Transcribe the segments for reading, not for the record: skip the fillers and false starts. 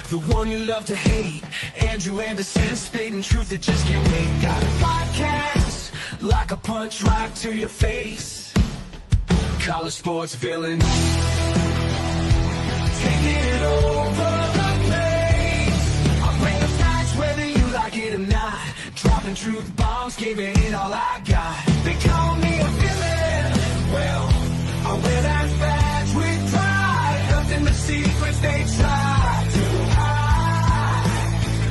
the one you love to hate. Andrew Anderson, spitting truth that just can't wait. Got a podcast, like a punch right to your face. College sports villain, taking it over the place. I bring the facts whether you like it or not. Dropping truth bombs, giving it all I got. They call me a villain, well, I wear that badge with pride. Nothing but secrets they try to hide.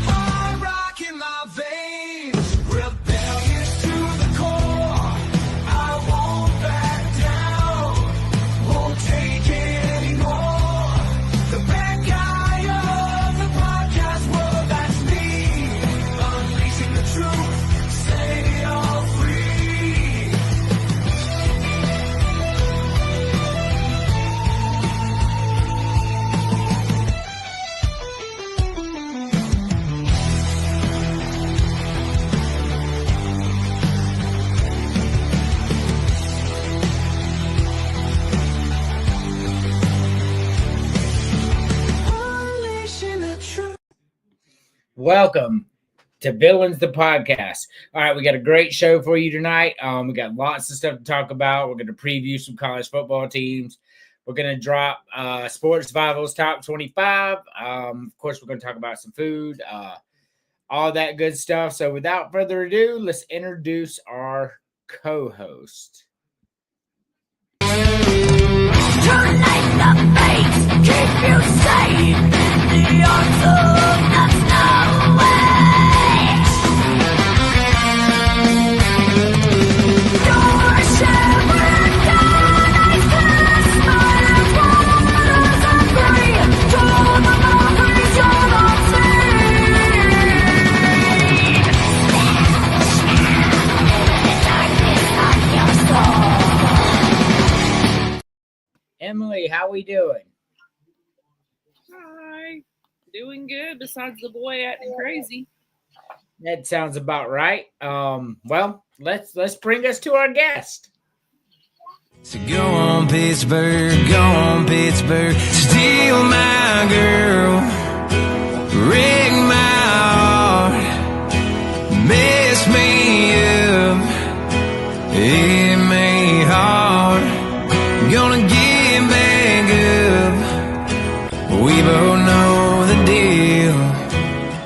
Hard rock in my veins, rebellious to the core. I won't back down, won't take it anymore. The bad guy of the podcast world, that's me. Unleashing the truth, setting it all free. Unleashing the truth. Welcome to Villains the Podcast. All right, we got a great show for you tonight. We got lots of stuff to talk about. We're going to preview some college football teams. We're going to drop Sports Survival's Top 25. Of course, we're going to talk about some food, all that good stuff. So without further ado, let's introduce our co-host. Terminate the face, keep you safe in the arms of the snow. Your shivering skies, the spider's waters are free. To the mountains you're unseen. The darkness of your soul. Emily, how we doing? Hi. Doing good, besides the boy acting crazy. That sounds about right. Well, let's bring us to our guest. So go on Pittsburgh, steal my girl, ring my heart, mess me up, hit me hard, gonna get back up, we both know the deal,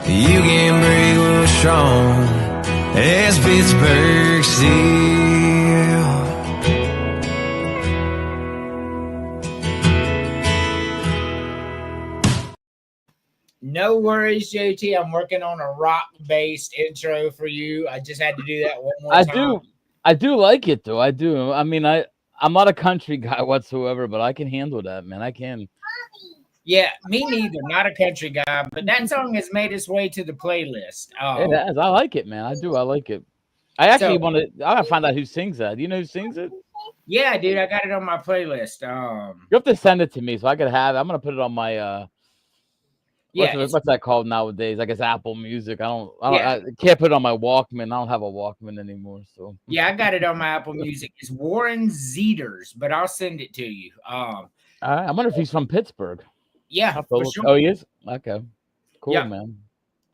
you can break what's strong, as Pittsburgh Steel. No worries, JT. I'm working on a rock-based intro for you. I just had to do that one more time. I do like it though. I do. I mean, I'm not a country guy whatsoever, but I can handle that, man. I can. Yeah, me neither. Not a country guy, but that song has made its way to the playlist. It has. I like it, man. I do. I like it. I actually want to. I gotta find out who sings that. Do you know who sings it? Yeah, dude, I got it on my playlist. You have to send it to me so I could have it. I'm gonna put it on my. What's that called nowadays? I guess Apple Music. I can't put it on my Walkman. I don't have a Walkman anymore. So yeah, I got it on my Apple Music. It's Warren Zeters, but I'll send it to you. All right. I wonder if he's from Pittsburgh. Yeah, for sure. Oh, he is? Okay. Cool, Yeah. man.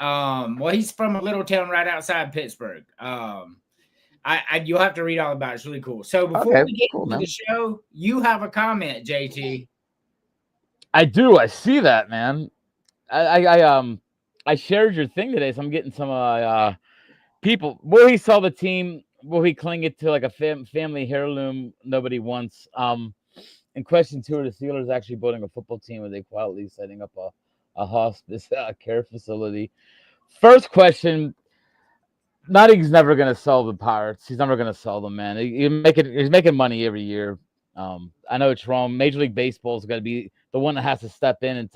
Well, he's from a little town right outside Pittsburgh. You'll have to read all about it. It's really cool. So before we get into the show, you have a comment, JT. I do. I see that, man. I shared your thing today, so I'm getting some people. Will he sell the team? Will he cling it to like a family heirloom nobody wants? And question 2, are the Steelers actually building a football team, or are they quietly setting up a hospice care facility? First question, Nutty's never going to sell the Pirates. He's never going to sell them, man. He's making money every year. I know it's wrong. Major League Baseball is going to be the one that has to step in and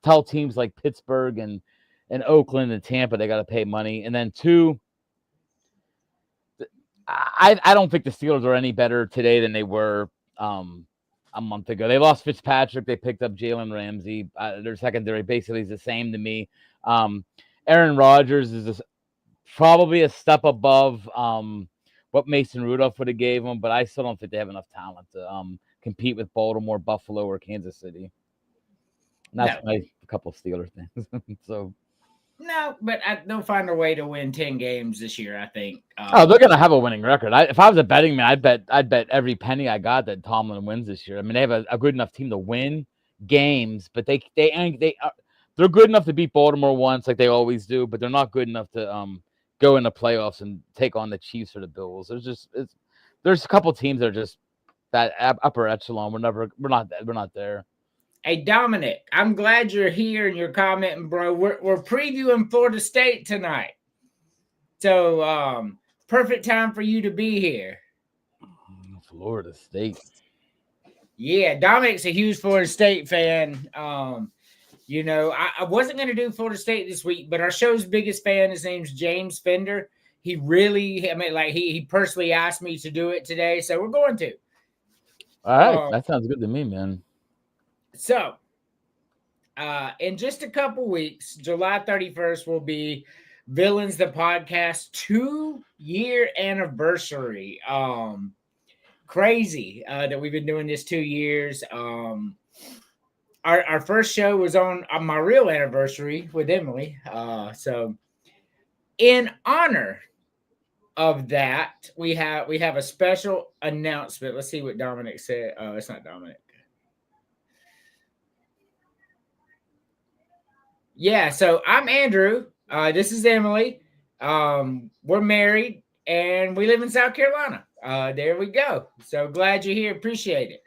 tell teams like Pittsburgh and Oakland and Tampa they got to pay money. And then 2, I don't think the Steelers are any better today than they were a month ago. They lost Fitzpatrick. They picked up Jalen Ramsey. Their secondary basically is the same to me. Aaron Rodgers is probably a step above what Mason Rudolph would have gave him, but I still don't think they have enough talent to compete with Baltimore, Buffalo, or Kansas City. And that's my couple Steeler things. So No, but they'll find a way to win 10 games this year, I think. they're gonna have a winning record. If I was a betting man, I'd bet every penny I got that Tomlin wins this year. I mean, they have a good enough team to win games, but they're good enough to beat Baltimore once, like they always do, but they're not good enough to go in the playoffs and take on the Chiefs or the Bills. There's a couple teams that are just that upper echelon. We're not there. Hey, Dominic, I'm glad you're here and you're commenting, bro. We're previewing Florida State tonight. So, perfect time for you to be here. Florida State. Yeah, Dominic's a huge Florida State fan. You know, I wasn't going to do Florida State this week, but our show's biggest fan, his name's James Fender. He really, I mean, like he personally asked me to do it today, so we're going to. All right, that sounds good to me, man. So, in just a couple weeks, July 31st will be Villains the Podcast 2-year anniversary. Crazy that we've been doing this 2 years. Our first show was on my real anniversary with Emily. So in honor of that, we have a special announcement. Let's see what Dominic said. Oh, it's not Dominic. Yeah, so I'm Andrew. This is Emily. We're married and we live in South Carolina. There we go. So glad you're here. Appreciate it.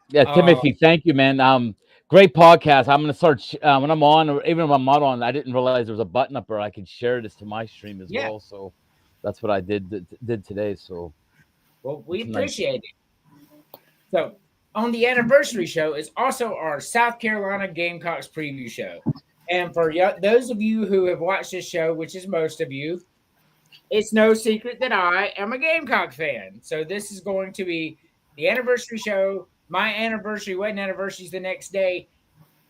Yeah, Timothy, thank you, man. Great podcast. I'm gonna start when I'm on, or even when I'm not on. I didn't realize there was a button up where I could share this to my stream as well. So that's what I did today. So, well, we appreciate it. So on the anniversary show is also our South Carolina Gamecocks preview show. And for those of you who have watched this show, which is most of you, it's no secret that I am a Gamecock fan. So this is going to be the anniversary show. My wedding anniversary is the next day.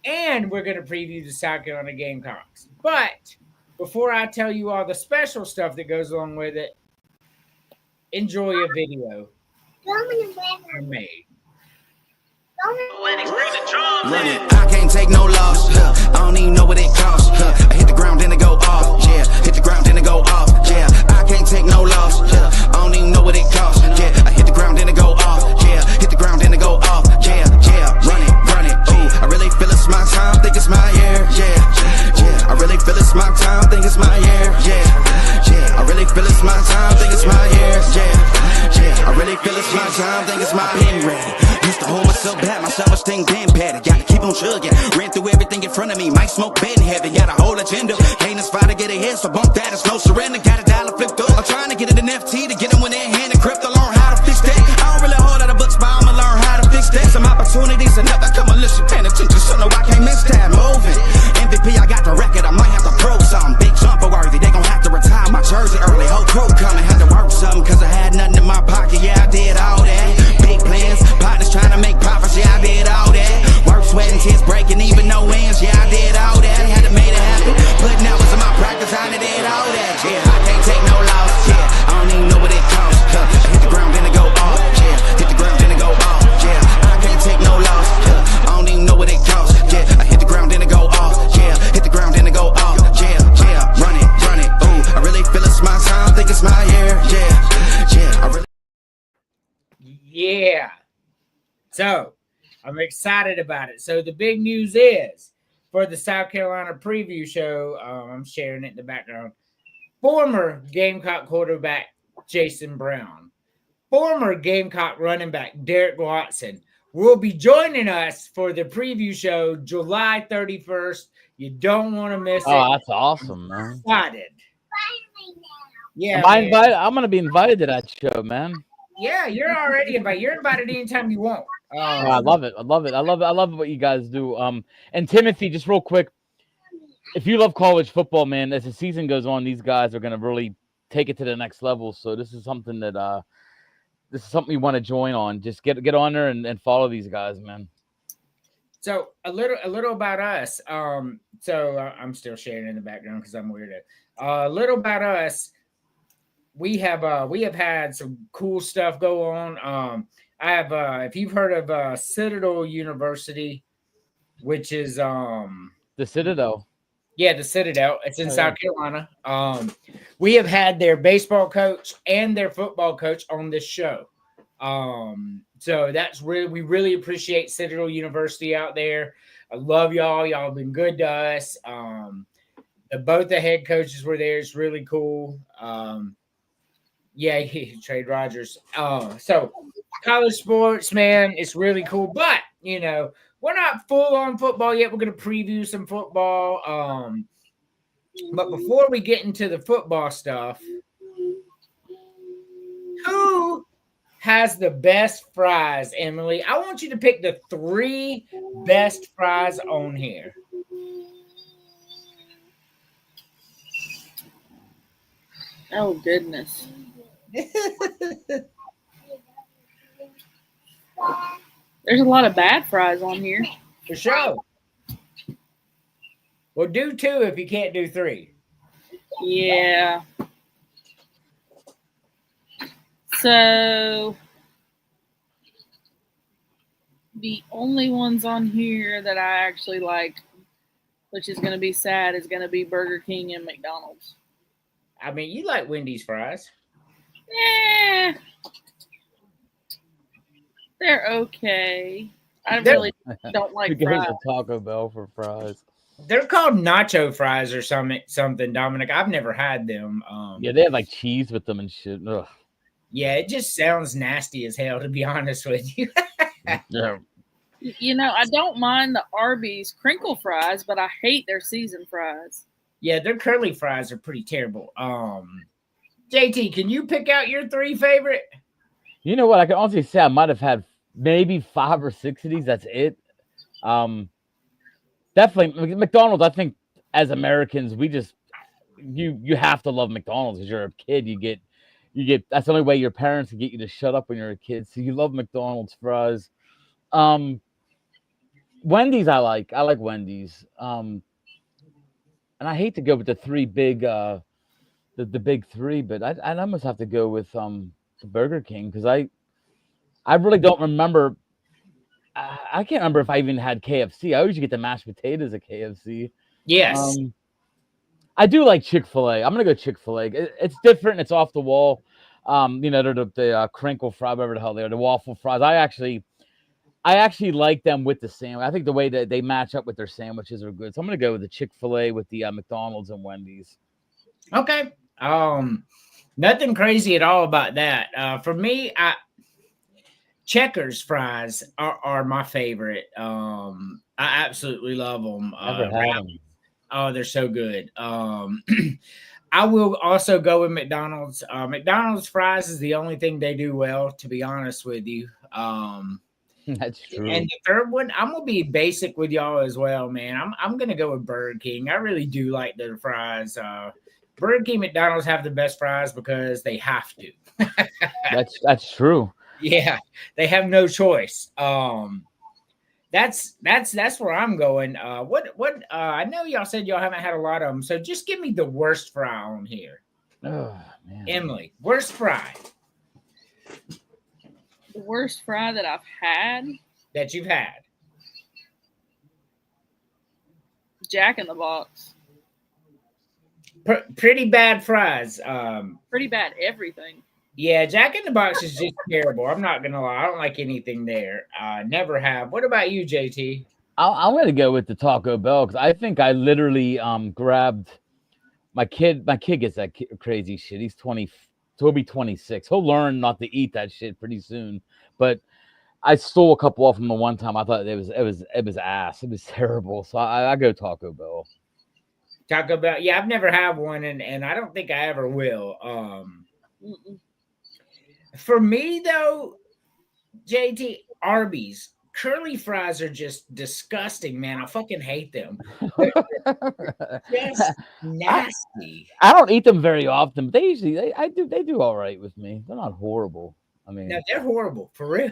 And we're going to preview the South Carolina Gamecocks. But before I tell you all the special stuff that goes along with it, enjoy a video I made. Run it. I can't take no loss. I don't even know what it costs. I hit the ground, then it go off. Yeah, hit the ground, then it go off. Yeah, I can't take no loss. I don't even know what it costs. Yeah, I hit the ground, then it go off. Yeah, hit the ground, then it go off. Yeah, run it. Ooh, I really feel it's my time, think it's my year. Yeah, I really feel it's my time, think it's my year. Yeah, I really feel it's my time, think it's my year. Yeah, I really feel it's my time, think it's my pen ready. Used to hold myself back, my self-esteem been patted. Gotta keep on chugging, ran through everything in front of me. Might smoke bed in heaven, got a whole agenda. Can't aspire to get ahead, so bump that, it's no surrender. Got a dollar flipped up, I'm trying to get it an FT to get them when they're hand and crypto. Learn how to fix that. I don't really hold out of books, but I'ma learn how to fix that. Some opportunities and never come unless you paying attention, so no, I can't miss that. Moving, MVP, I got the record, I might have to prove something. Big jumper worthy, they gon' have to retire my jersey early. Whole crew coming, had to work something, cause I had nothing in my pocket. Yeah, I did all that. Big plans, partners trying to make profits. Yeah, I did all that. Work, sweat, and tears breaking, even no wins. Yeah, I did all that. Had to make it happen. Putting hours in my practice, I did all that. Yeah, I can't take no loss. Yeah, I don't even know what it costs. I hit the ground, then it go off. Yeah, hit the ground, then it go off. Yeah, I can't take no loss. I don't even know what it costs. Yeah, I hit the ground, then it go off. Yeah, hit the ground, then it go off. Yeah, run it. Ooh, I really feel it's my time, think it's my year. Yeah, I really. Yeah. So I'm excited about it. So the big news is for the South Carolina preview show, I'm sharing it in the background. Former Gamecock quarterback Jason Brown, former Gamecock running back Derek Watson will be joining us for the preview show July 31st. You don't want to miss it. Oh, that's awesome, man. Excited. Yeah, am I invited? I'm gonna be invited to that show, man. Yeah, you're already invited. You're invited anytime you want. I love it. I love what you guys do. And Timothy, just real quick, if you love college football, man, as the season goes on, these guys are gonna really take it to the next level. So this is something that you want to join on. Just get on there and follow these guys, man. So a little about us. So I'm still sharing in the background because I'm weird. A little about us. We have had some cool stuff go on. I have if you've heard of Citadel University, which is The Citadel. yeah, the Citadel. It's in Oh, South Carolina. We have had their baseball coach and their football coach on this show. So that's really, we really appreciate Citadel University out there. I love y'all. Y'all have been good to us. Both the head coaches were there. It's really cool. Yeah, Trade Rogers. So college sports, man, it's really cool. But you know, we're not full on football yet. We're gonna preview some football. But before we get into the football stuff, who has the best fries, Emily? I want you to pick the 3 best fries on here. Oh goodness. There's a lot of bad fries on here. For sure. Well, do 2 if you can't do 3. Yeah. So the only ones on here that I actually like, which is going to be sad, is going to be Burger King and McDonald's. I mean, you like Wendy's fries. Eh, they're okay. I really don't like He goes fries. to Taco Bell for fries. They're called nacho fries or something, Dominic. I've never had them. Yeah, they have like cheese with them and shit. Ugh. Yeah, it just sounds nasty as hell, to be honest with you. Yeah. You know, I don't mind the Arby's crinkle fries, but I hate their seasoned fries. Yeah, their curly fries are pretty terrible. JT, can you pick out your 3 favorite? You know what? I can honestly say I might have had maybe 5 or 6 of these. That's it. Definitely McDonald's. I think as Americans, we just you have to love McDonald's because you're a kid. You get that's the only way your parents can get you to shut up when you're a kid. So you love McDonald's fries. Wendy's I like Wendy's. And I hate to go with the 3 big the big 3, but I'd almost have to go with the Burger King because I really don't remember. I can't remember if I even had KFC. I always get the mashed potatoes at KFC. Yes. I do like Chick-fil-A. I'm gonna go Chick-fil-A. It's different. It's off the wall. You know, they're the crinkle fry, whatever the hell they are, the waffle fries. I actually like them with the sandwich. I think the way that they match up with their sandwiches are good. So I'm gonna go with the Chick-fil-A with the McDonald's and Wendy's. Okay. Nothing crazy at all about that. For me, Checkers fries are my favorite. I absolutely love them. Never had them. Oh, they're so good. I will also go with McDonald's. McDonald's fries is the only thing they do well, to be honest with you. That's true. And the third one, I'm gonna be basic with y'all as well, man. I'm gonna go with Burger King. I really do like their fries. Burger King, McDonald's have the best fries because they have to. That's true. Yeah, they have no choice. That's where I'm going. What I know y'all said y'all haven't had a lot of them, so just give me the worst fry on here. Oh man. Emily, worst fry The worst fry that I've had, that you've had. Jack in the Box. Pretty bad fries. Pretty bad everything. Yeah, Jack in the Box is just terrible. I'm not gonna lie. I don't like anything there. Never have. What about you, JT? I'm gonna go with the Taco Bell because I think I literally grabbed my kid. My kid gets that crazy shit. He's 20. So he'll be 26. He'll learn not to eat that shit pretty soon. But I stole a couple off him the one time. I thought it was ass. It was terrible. So I go Taco Bell. Taco Bell. Yeah, I've never had one, and I don't think I ever will. For me though, JT, Arby's curly fries are just disgusting, man. I fucking hate them. Just nasty. I don't eat them very often, but they do all right with me. They're not horrible. I mean, No, they're horrible for real.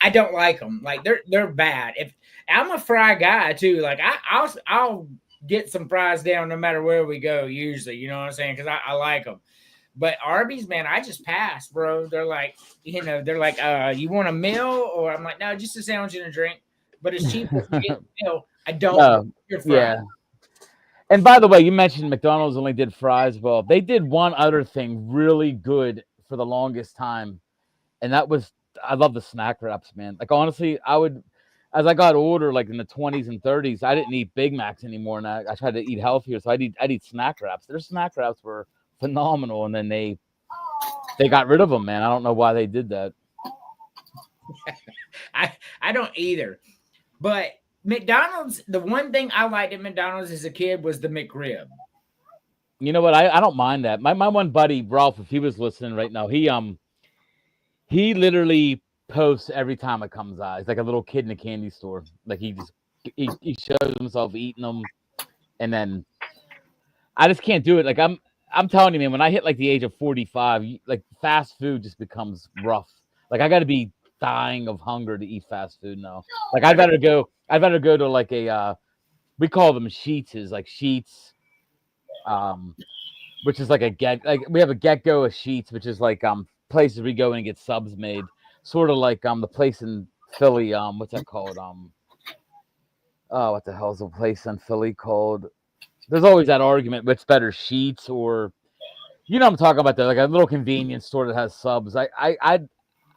I don't like them. Like they're bad. If I'm a fry guy too, like I'll get some fries down no matter where we go. Usually, you know what I'm saying? Because I like them. But Arby's, man, I just pass, bro. They're like, you want a meal? Or I'm like, no, just a sandwich and a drink. but as cheap as we get meal, I don't No, want your fries. yeah. And by the way, you mentioned McDonald's only did fries. Well, they did one other thing really good for the longest time, and that was I love the snack wraps, man. Like honestly, I would as I got older, like in the 20s and 30s, I didn't eat Big Macs anymore, and I tried to eat healthier, so I'd eat snack wraps. Their snack wraps were phenomenal, and then they got rid of them, man. I don't know why they did that. I don't either. But McDonald's, the one thing I liked at McDonald's as a kid was the McRib. You know what? I don't mind that. My one buddy Ralph, if he was listening right now, he literally posts every time it comes out. He's like a little kid in a candy store. Like he shows himself eating them, and then I just can't do it. Like I'm telling you, man. When I hit like the age of 45, like fast food just becomes rough. Like I got to be dying of hunger to eat fast food now. Like I'd rather go to like a we call them Sheets, like Sheets, which is like we have a Get-Go, a Sheets, which is like places we go and get subs made, sort of like the place in Philly, what's that called? Oh, what the hell is the place in Philly called? There's always that argument, what's better, Sheets or you know what I'm talking about there, like a little convenience store that has subs.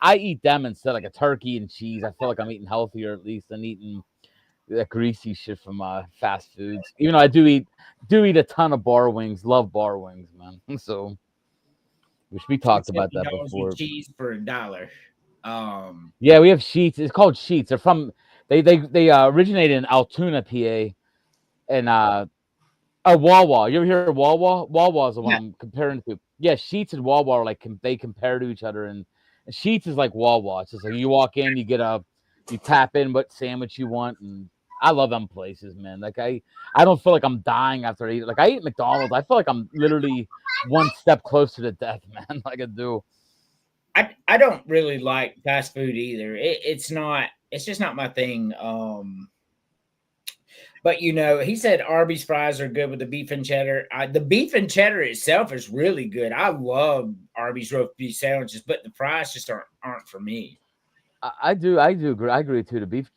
I eat them instead, like a turkey and cheese. I feel like I'm eating healthier at least than eating that greasy shit from fast foods. Even though I do eat a ton of bar wings. Love bar wings, man. So we talked about that before. Cheese for $1. Yeah, we have Sheets. It's called Sheets. They're from they originated in Altoona, PA, and Wawa. You ever hear of Wawa? Wawa is the one I'm comparing to. Yeah, Sheets and Wawa are like they compare to each other, and Sheets is like Wawa. It's just like you walk in, you tap in what sandwich you want, and I love them places, man. Like I don't feel like I'm dying after I eat. Like I eat McDonald's, I feel like I'm literally one step closer to death, man. Like I do. I don't really like fast food either. It's just not my thing. But you know, he said Arby's fries are good with the beef and cheddar. The beef and cheddar itself is really good. I love Arby's roast beef sandwiches, but the fries just aren't for me. I do agree. I agree too. The beef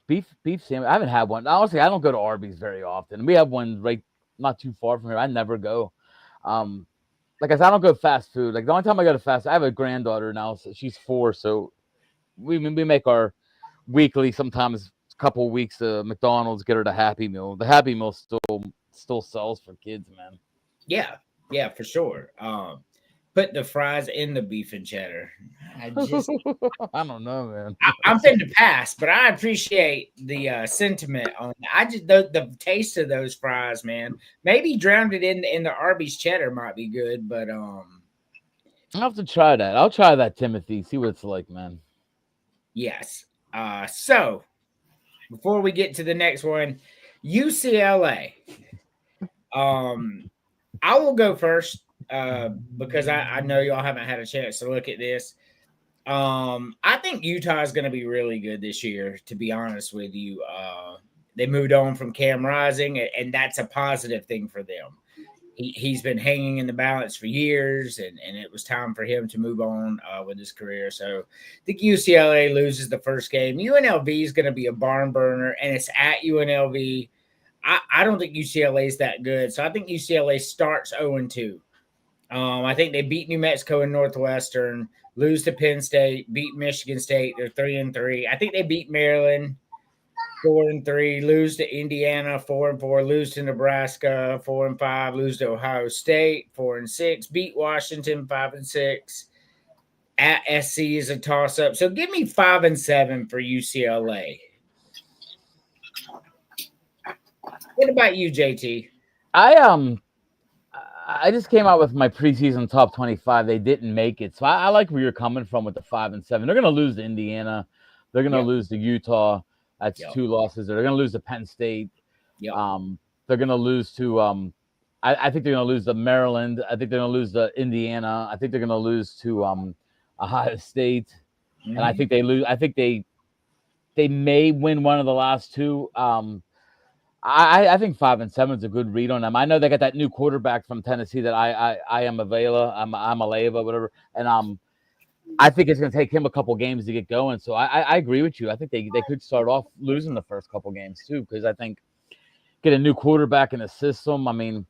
sandwich. I haven't had one. Honestly, I don't go to Arby's very often. We have one right not too far from here. I never go. Like I said, I don't go fast food. Like the only time I go to fast, I have a granddaughter now. So she's 4, so we make our weekly, sometimes a couple of weeks McDonald's, get her the Happy Meal. The Happy Meal still sells for kids, man. Yeah, for sure. Put the fries in the beef and cheddar. I don't know, man. I'm finna pass, but I appreciate the sentiment on that. I just the taste of those fries, man. Maybe drowned it in the Arby's cheddar might be good, but I'll have to try that. I'll try that, Timothy. See what it's like, man. Yes. So before we get to the next one, UCLA. I will go first. Because I know y'all haven't had a chance to look at this. I think Utah is going to be really good this year, to be honest with you. They moved on from Cam Rising, and that's a positive thing for them. He's been hanging in the balance for years, and it was time for him to move on with his career. So I think UCLA loses the first game. UNLV is going to be a barn burner, and it's at UNLV. I don't think UCLA is that good, so I think UCLA starts 0-2. I think they beat New Mexico and Northwestern, lose to Penn State, beat Michigan State. They're 3-3. I think they beat Maryland 4-3, lose to Indiana 4-4, lose to Nebraska 4-5, lose to Ohio State 4-6, beat Washington 5-6. At SC is a toss up. So give me 5-7 for UCLA. What about you, JT? I just came out with my preseason top 25. They didn't make it. So I like where you're coming from with the 5-7. They're going to lose to Indiana. They're going to lose to Utah. That's 2 losses. They're going to lose to Penn State. They're going to lose to I think they're going to lose to Maryland. I think they're going to lose to Indiana. I think they're going to lose to Ohio State. Mm-hmm. And I think they lose. I think they may win one of the last 2. I think 5-7 is a good read on them. I know they got that new quarterback from Tennessee that I am Avila, I'm Aleva, whatever. And I think it's going to take him a couple games to get going. So I agree with you. I think they could start off losing the first couple games too, because I think get a new quarterback in the system. I mean,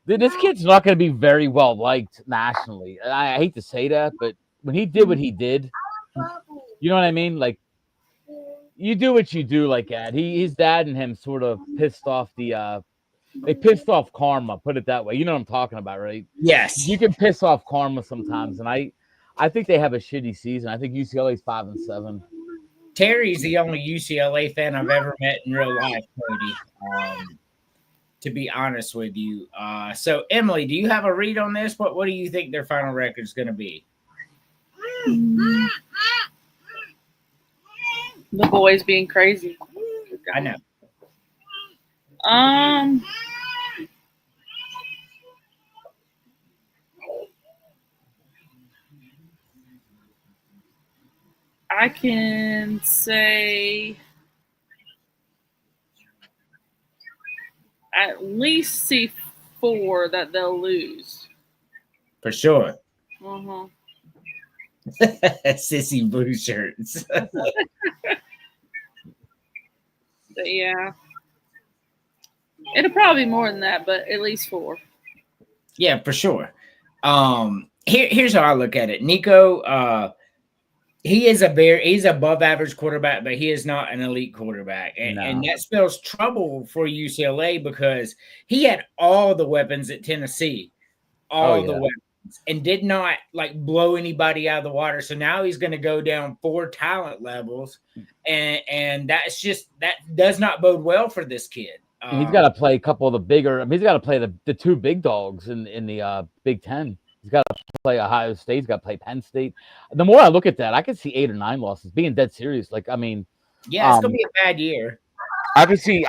this kid's not going to be very well liked nationally. I hate to say that, but when he did what he did, you know what I mean? Like, you do what you do, like that. His dad and him sort of pissed off they pissed off karma, put it that way. You know what I'm talking about, right? Yes. You can piss off karma sometimes, and I think they have a shitty season. I think UCLA's 5-7. Terry's the only UCLA fan I've ever met in real life, Cody. To be honest with you. So Emily, do you have a read on this? What do you think their final record is going to be? The boys being crazy. I know. I can say at least see 4 that they'll lose. For sure. Uh-huh. Sissy blue shirts. But yeah. It'll probably be more than that, but at least 4. Yeah, for sure. Here's how I look at it. Nico, he's above average quarterback, but he is not an elite quarterback. And that spells trouble for UCLA because he had all the weapons at Tennessee. All the weapons. And did not like blow anybody out of the water. So now he's going to go down 4 talent levels. And that does not bode well for this kid. He's got to play a couple of the bigger. I mean, he's got to play the 2 big dogs in the Big Ten. He's got to play Ohio State. He's got to play Penn State. The more I look at that, I could see 8 or 9 losses. Being dead serious, like I mean, yeah, it's gonna be a bad year. I could see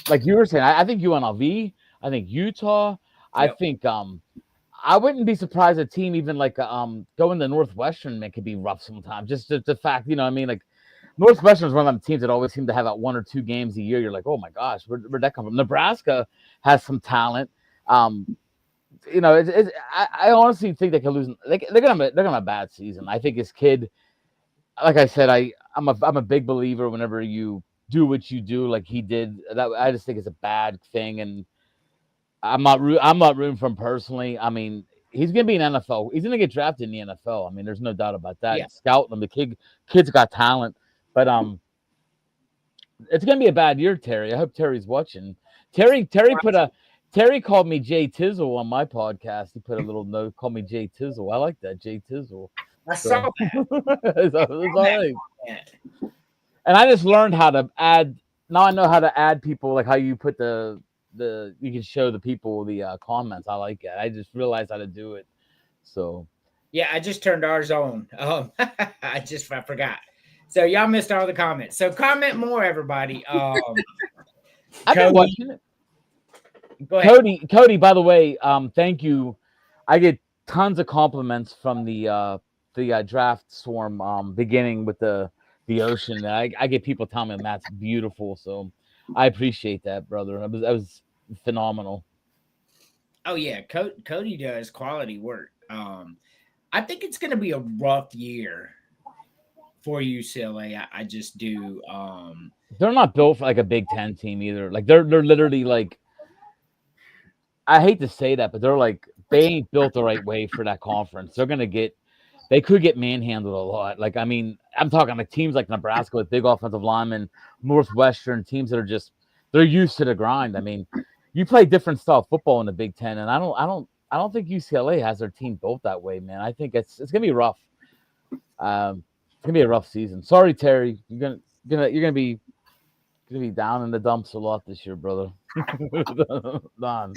like you were saying. I think UNLV. I think Utah. I think I wouldn't be surprised a team even like going to Northwestern, man, could be rough sometimes. Just the fact, you know, I mean, like Northwestern is one of them teams that always seem to have that 1 or 2 games a year. You're like, oh my gosh, where'd that come from? Nebraska has some talent. You know, I honestly think they could lose. They're gonna have a bad season. I think his kid, like I said, I'm a big believer. Whenever you do what you do, like he did, that I just think it's a bad thing, and I'm not rooting for him personally. I mean, he's gonna be an NFL. He's gonna get drafted in the NFL. I mean, there's no doubt about that. Yeah. Scouting him, the kid's got talent, but it's gonna be a bad year, Terry. I hope Terry's watching. Terry called me Jay Tizzle on my podcast. He put a little note, called me Jay Tizzle. I like that, Jay Tizzle. I saw that. It's all right. And I just learned how to add. Now I know how to add people, like how you put you can show the people the comments. I like it. I just realized how to do it. So yeah, I just turned ours on. I forgot. So y'all missed all the comments. So comment more, everybody. I've been watching it. Go ahead. Cody, by the way, thank you. I get tons of compliments from the draft swarm beginning with the ocean. I get people telling me that's beautiful. So I appreciate that, brother. That was phenomenal. Oh yeah, Cody does quality work. I think it's going to be a rough year for UCLA. I just do. They're not built for like a Big Ten team either. Like they're literally like. I hate to say that, but they ain't built the right way for that conference. They could get manhandled a lot. Like, I mean, I'm talking like teams like Nebraska with big offensive linemen, Northwestern, teams that are they're used to the grind. I mean, you play different style football in the Big Ten, and I don't think UCLA has their team built that way, man. I think it's gonna be rough. It's gonna be a rough season. Sorry, Terry. You're gonna be down in the dumps a lot this year, brother. Don.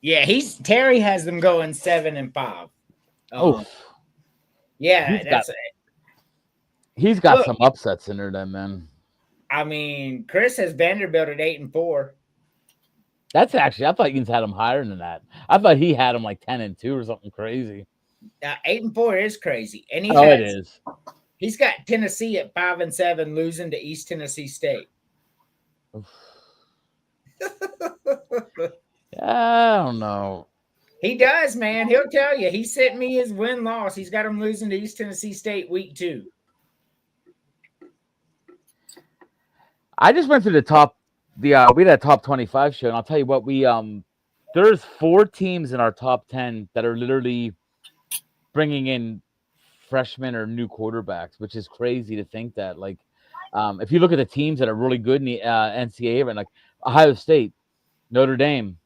Yeah, Terry has them going 7-5. Yeah, he's got some upsets in there, then, man. I mean, Chris has Vanderbilt at 8-4. That's actually, I thought you had him higher than that. I thought he had him like 10-2 or something crazy. 8-4 is crazy, and it is. He's got Tennessee at 5-7, losing to East Tennessee State. I don't know. He does, man. He'll tell you. He sent me his win-loss. He's got him losing to East Tennessee State week 2. I just went through the top. We had a top 25 show, and I'll tell you what. There's 4 teams in our top 10 that are literally bringing in freshmen or new quarterbacks, which is crazy to think that. Like, if you look at the teams that are really good in the NCAA, like Ohio State, Notre Dame,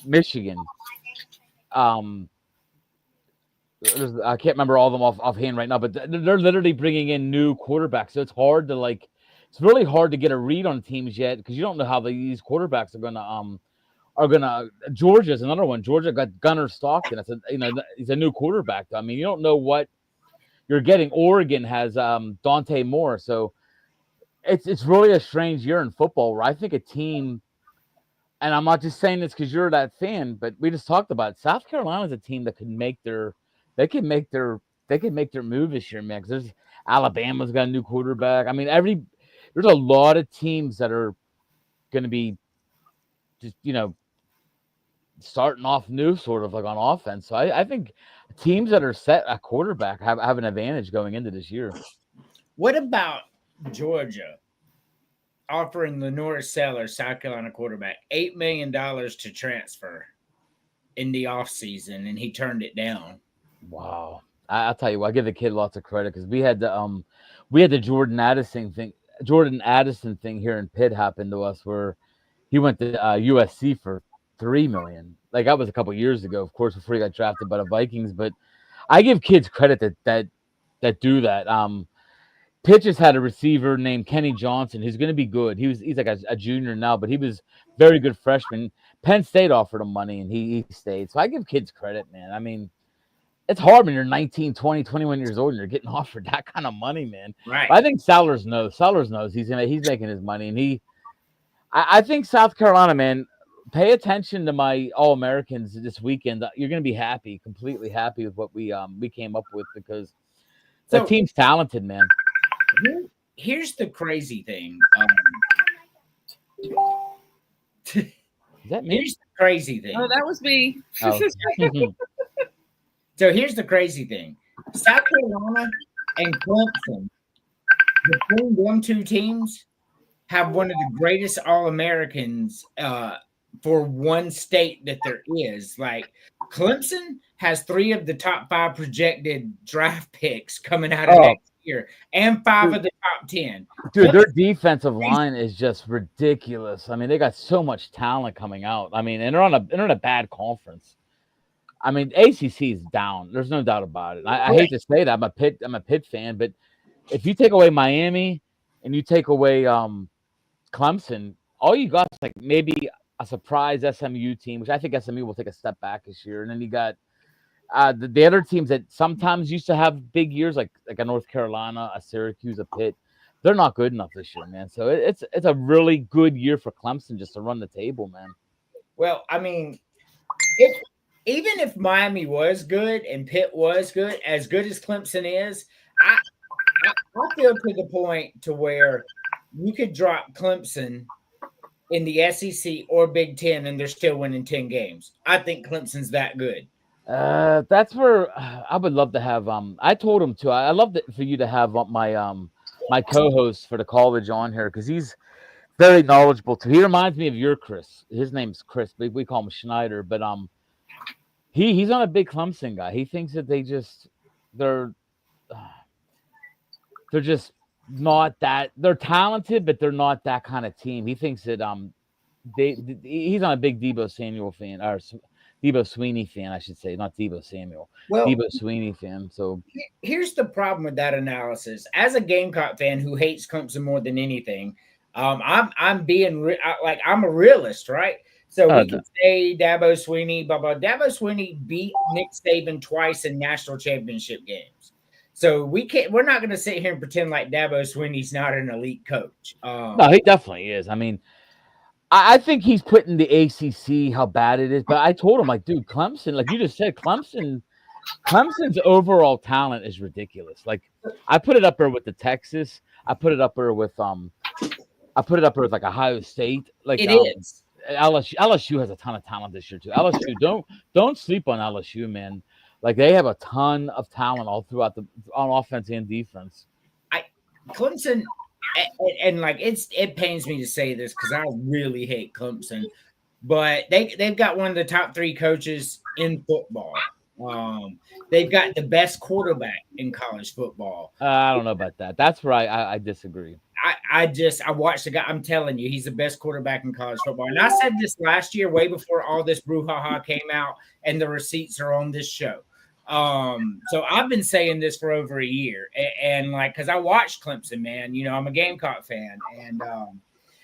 Michigan, I can't remember all of them offhand right now, but they're literally bringing in new quarterbacks. So it's hard to it's really hard to get a read on teams yet because you don't know how these quarterbacks are gonna. Georgia's another one. Georgia got Gunnar Stockton. That's he's a new quarterback. I mean, you don't know what you're getting. Oregon has Dante Moore. So it's really a strange year in football where I think a team. And I'm not just saying this because you're that fan, but we just talked about it. South Carolina is a team that can make their move this year, man. Because Alabama's got a new quarterback. I mean, there's a lot of teams that are going to be just starting off new, sort of like on offense. So I think teams that are set at quarterback have an advantage going into this year. What about Georgia offering Lenore Sellers, South Carolina quarterback, $8 million to transfer in the offseason, and he turned it down? Wow. I'll tell you what, I give the kid lots of credit because we had the Jordan Addison thing here in Pitt happen to us where he went to USC for $3 million. Like that was a couple years ago, of course, before he got drafted by the Vikings. But I give kids credit that do that. Pitt just had a receiver named Kenny Johnson who's going to be good. He's like a junior now, but he was very good freshman. Penn State offered him money and he stayed. So I give kids credit, man. I mean, it's hard when you're 19, 20, 21 years old and you're getting offered that kind of money, man. Right. But I think Sellers knows. Sellers knows he's making his money, and I think South Carolina, man. Pay attention to my All-Americans this weekend. You're going to be happy, completely happy with what we came up with because the team's talented, man. Here's the crazy thing. Is that me? Here's the crazy thing. Oh, that was me. Oh. So here's the crazy thing. South Carolina and Clemson, between them two teams, have one of the greatest All-Americans for one state that there is. Like Clemson has 3 of the top 5 projected draft picks coming out of next year and 5 of the top 10. Dude, their defensive line is just ridiculous. I mean, they got so much talent coming out. I mean, and they're in a bad conference. I mean, ACC is down. There's no doubt about it. I hate to say that. I'm a Pitt fan, but if you take away Miami and you take away Clemson, all you got is like maybe a surprise SMU team, which I think SMU will take a step back this year. And then you got the other teams that sometimes used to have big years, like a North Carolina, a Syracuse, a Pitt. They're not good enough this year, man. So it's a really good year for Clemson just to run the table, man. Well, I mean, even if Miami was good and Pitt was good as Clemson is, I feel to the point to where you could drop Clemson in the SEC or Big Ten and they're still winning 10 games. I think Clemson's that good. That's where I would love to have. I told him to. I love for you to have my co-host for the college on here because he's very knowledgeable too. He reminds me of your Chris. His name's Chris. We call him Schneider, but he's not a big Clemson guy. He thinks that they're just not that. They're talented, but they're not that kind of team. He thinks that he's not a big Debo Samuel fan or Debo Sweeney fan, I should say, not Debo Samuel. Well, Debo Sweeney fan. So here's the problem with that analysis. As a Gamecock fan who hates Clemson more than anything, I'm a realist, right? So we can say Dabo Sweeney, blah blah. Dabo Sweeney beat Nick Saban twice in national championship games. So we're not going to sit here and pretend like Dabo Sweeney's not an elite coach. No, he definitely is. I mean, I think he's putting the ACC how bad it is, but I told him, like, dude, Clemson, like you just said, Clemson's overall talent is ridiculous. Like, I put it up there with the Texas. I put it up there with like Ohio State. Like it is. LSU has a ton of talent this year too. LSU, don't sleep on LSU, man. Like they have a ton of talent all throughout on offense and defense. Clemson, and like it pains me to say this because I really hate Clemson, but they've got one of the top 3 coaches in football. They've got the best quarterback in college football. I don't know about that. That's where I disagree. I watched the guy. I'm telling you, he's the best quarterback in college football. And I said this last year, way before all this brouhaha came out, and the receipts are on this show. So I've been saying this for over a year, and like, because I watched Clemson, man. You know, I'm a Gamecock fan,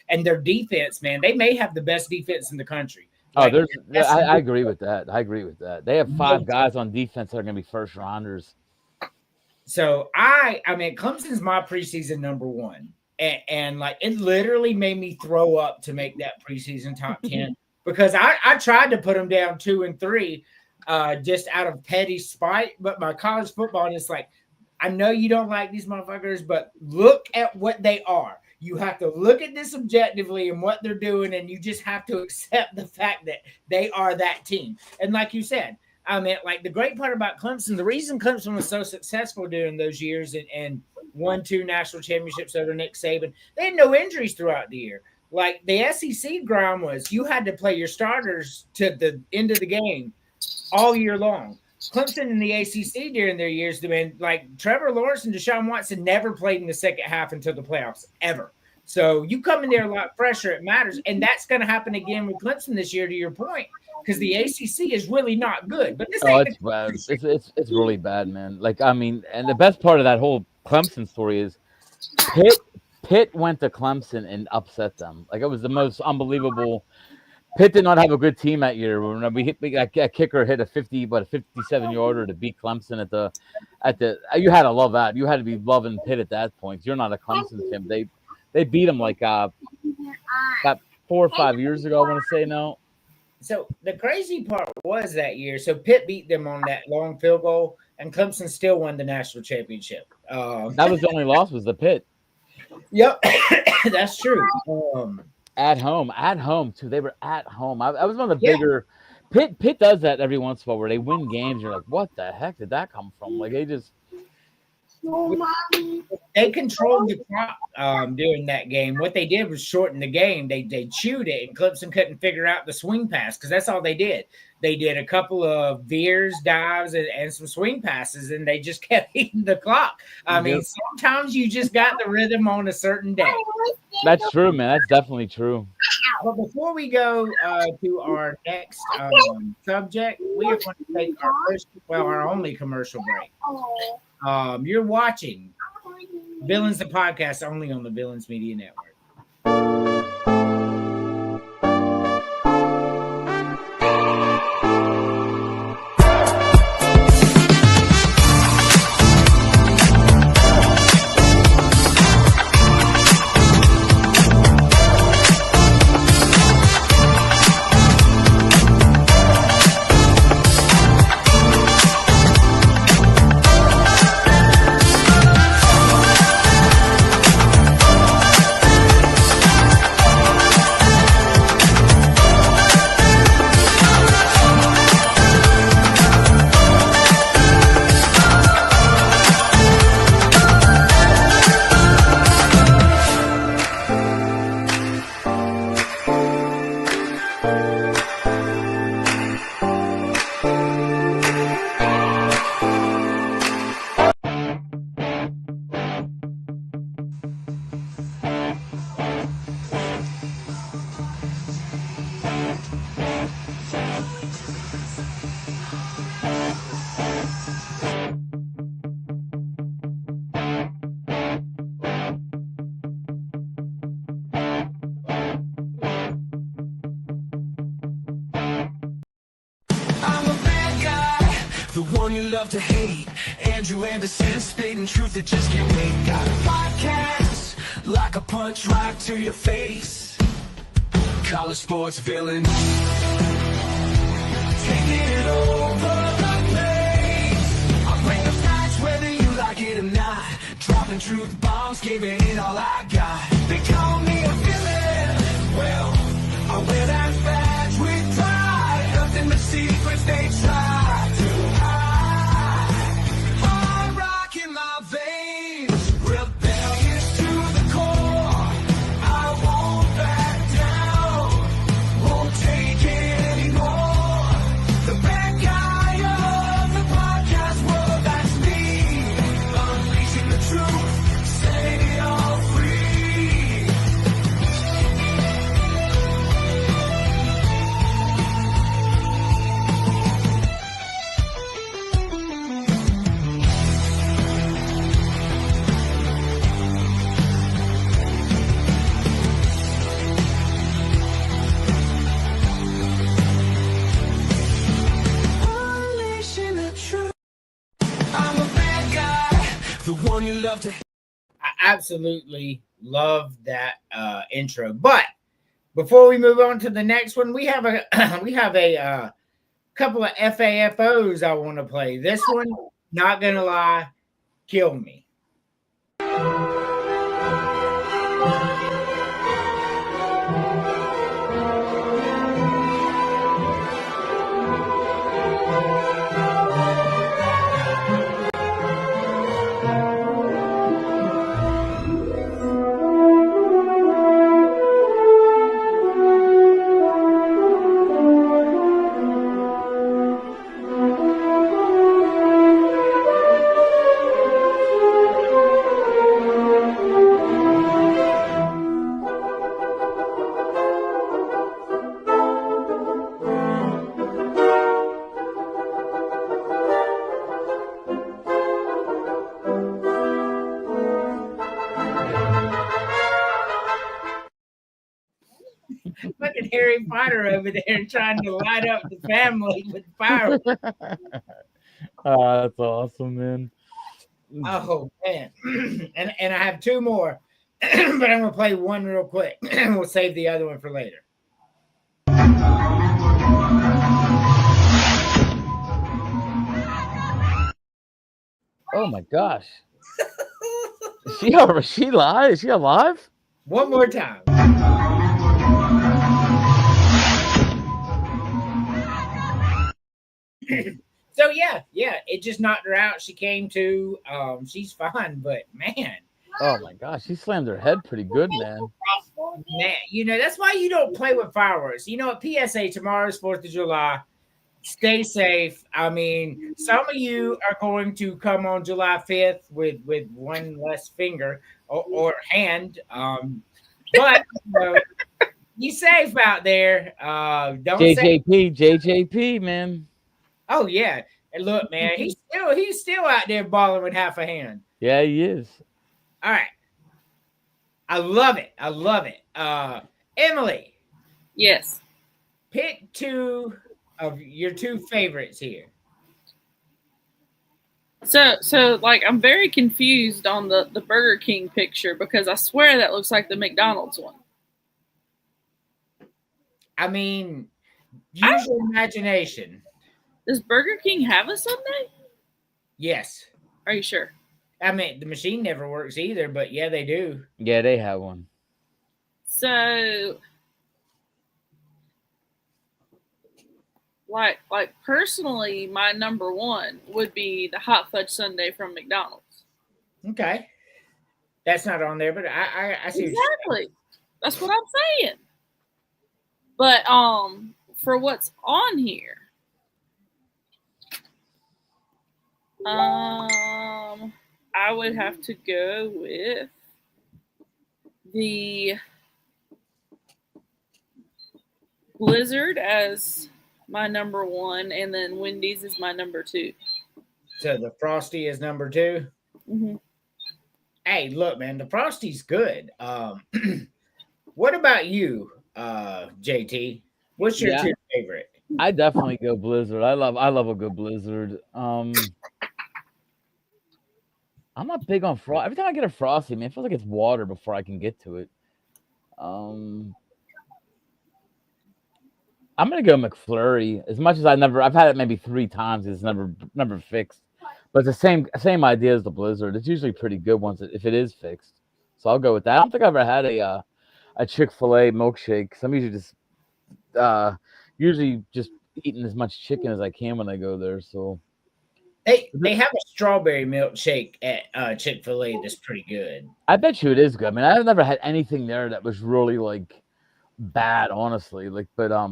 and their defense, man, they may have the best defense in the country. Like, I agree with that. I agree with that. They have 5 guys on defense that are going to be first rounders. So I mean, Clemson's my preseason number 1. And like, it literally made me throw up to make that preseason top 10 because I tried to put them down 2 and 3 just out of petty spite. But my college football, and it's like, I know you don't like these motherfuckers, but look at what they are. You have to look at this objectively and what they're doing, and you just have to accept the fact that they are that team. And like you said, I mean, like the great part about Clemson, the reason Clemson was so successful during those years and won 2 national championships over Nick Saban, they had no injuries throughout the year. Like the SEC ground was, you had to play your starters to the end of the game all year long. Clemson in the ACC during their years, I mean, like Trevor Lawrence and Deshaun Watson never played in the second half until the playoffs, ever. So you come in there a lot fresher, it matters. And that's going to happen again with Clemson this year, to your point, because the ACC is really not good. But this it's bad. It's really bad, man. Like, I mean, and the best part of that whole Clemson story is Pitt went to Clemson and upset them. Like, it was the most unbelievable. Pitt did not have a good team that year. A kicker hit a 57-yarder to beat Clemson at the. You had to love that. You had to be loving Pitt at that point. You're not a Clemson fan. They beat them like about 4 or 5 years ago. I want to say no. So the crazy part was that year. So Pitt beat them on that long field goal, and Clemson still won the national championship. That was the only loss, was the Pitt. Yep, that's true. At home too. They were at home. I was one of the bigger. Pitt does that every once in a while where they win games. You're like, what the heck did that come from? Like they controlled the clock during that game. What they did was shorten the game. They chewed it, and Clemson couldn't figure out the swing pass because that's all they did. They did a couple of veers, dives, and some swing passes, and they just kept eating the clock. I mean, sometimes you just got the rhythm on a certain day. That's true, man. That's definitely true. But before we go to our next subject, we are going to take our only commercial break. You're watching Villains the Podcast only on the Villains Media Network. The one you love to hate, Andrew Anderson, spitting truth that just can't wait. Got a podcast, like a punch right to your face. College sports villain, taking it over the place. I bring the facts whether you like it or not. Dropping truth bombs, giving it all I got. They call me a villain, well, I wear that you love to. I absolutely love that intro. But before we move on to the next one, we have a couple of FAFOs I want to play. This one, not gonna lie, kill me. Fucking Harry Potter over there trying to light up the family with fireworks. That's awesome, man. Oh man, and I have two more, but I'm gonna play one real quick. We'll save the other one for later. Oh my gosh. Is she alive? Is she alive? One more time. So yeah, it just knocked her out. She came to. She's fine, but man, Oh my gosh, she slammed her head pretty good, man. that's why you don't play with fireworks. You know what? PSA, tomorrow's 4th of July. Stay safe. I mean, some of you are going to come on July 5th with one less finger or hand. But be safe out there. Don't JJP, man. Oh yeah, and look, man, he's still out there balling with half a hand. Yeah, he is. All right, I love it. Emily, Yes. pick two of your two favorites here. So like I'm very confused on the Burger King picture because I swear that looks like the McDonald's one. I mean, use your imagination. Does Burger King have a Sunday? Yes. Are you sure? I mean, the machine never works either, but yeah, they do. Yeah, they have one. So like personally, my number one would be the hot fudge sundae from McDonald's. Okay. That's not on there, but I see Exactly. That's what I'm saying. But for what's on here, I would have to go with the Blizzard as my number one, and then Wendy's is my number two. So the Frosty is number two. Mm-hmm. Hey, look, man, the Frosty's good. What about you, JT? What's your two favorite? I definitely go Blizzard. I love a good Blizzard. I'm not big on Frosty. Every time I get a Frosty, man, it feels like it's water before I can get to it. I'm gonna go McFlurry. As much as I've had it maybe 3 times. It's never fixed. But the same idea as the Blizzard. It's usually pretty good if it is fixed. So I'll go with that. I don't think I've ever had a Chick-fil-A milkshake. So I'm usually just eating as much chicken as I can when I go there. So they have a strawberry milkshake at Chick-fil-A that's pretty good. I bet you it is good. I mean, I've never had anything there that was really like bad, honestly. But I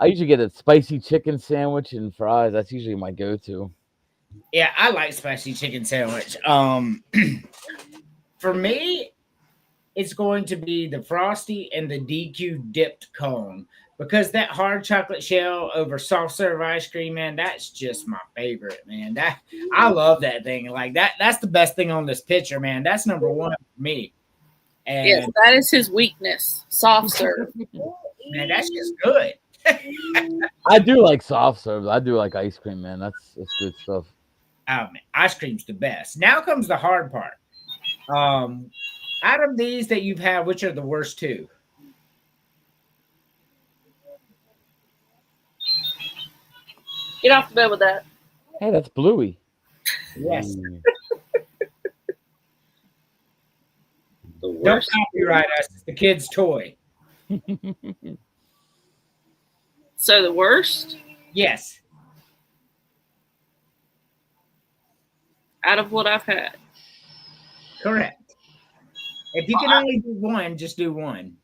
usually get a spicy chicken sandwich and fries. That's usually my go-to. Yeah, I like spicy chicken sandwich. For me, it's going to be the Frosty and the DQ dipped cone, because that hard chocolate shell over soft serve ice cream, man, that's just my favorite, man. I love that thing. Like that's the best thing on this picture, man. That's number one for me. And yes, that is his weakness. Soft serve. Man, that's just good. I do like soft serve. I do like ice cream, man. That's good stuff. Ice cream's the best. Now comes the hard part. Out of these that you've had, which are the worst two? Get off the bed with that. Hey, that's Bluey. Yes. The Don't worst. copyright us. It's the kid's toy. So the worst Yes. out of what I've had. Correct. If you can only do one, just do one.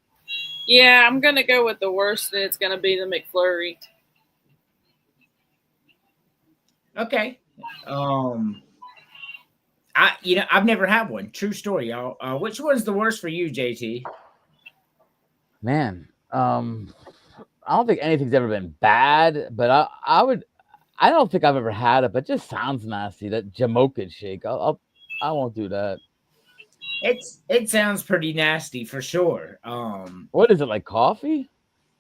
Yeah, I'm gonna go with the worst, and it's gonna be the McFlurry. Okay. I've never had one. True story, y'all. Which one's the worst for you, JT? Man, I don't think anything's ever been bad, but I don't think I've ever had it, but it just sounds nasty. That Jamocha shake. I won't do that. It sounds pretty nasty for sure. What is it, like coffee?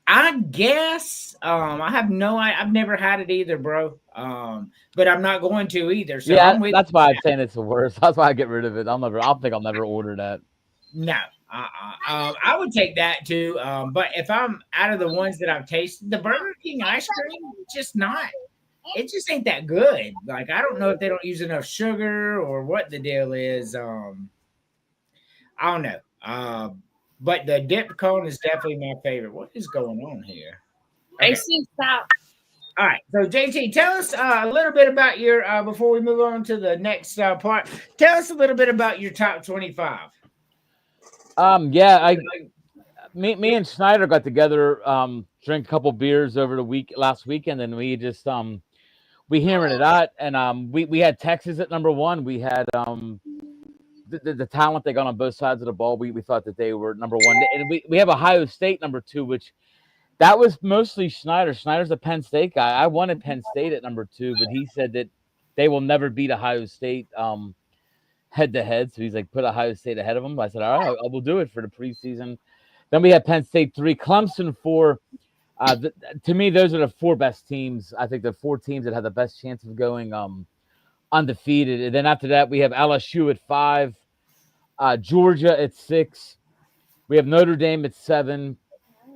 I guess. I have I've never had it either, bro. But I'm not going to either. So Yeah, I'm with that's why I'm saying it's the worst. That's why I get rid of it. I think I'll never order that. No. I would take that too. But if I'm out of the ones that I've tasted, the Burger King ice cream, it just ain't that good. Like, I don't know if they don't use enough sugar or what the deal is. I don't know. But the dip cone is definitely my favorite. What is going on here? Okay. AC stop. All right. So, JT, tell us a little bit about your, before we move on to the next part, tell us a little bit about your top 25. Yeah, me and Schneider got together, drank a couple beers over last weekend, and we just we hammered it out, and we had Texas at number one. We had the talent they got on both sides of the ball. We thought that they were number one, and we have Ohio State number two, which that was mostly Schneider. Schneider's a Penn State guy. I wanted Penn State at number two, but he said that they will never beat Ohio State head to head. So he's like, put Ohio State ahead of them. I said, all right, I will do it for the preseason. Then we had Penn State 3, Clemson 4. To me, those are the 4 best teams. I think the 4 teams that have the best chance of going undefeated. And then after that, we have LSU at 5, Georgia at 6. We have Notre Dame at 7,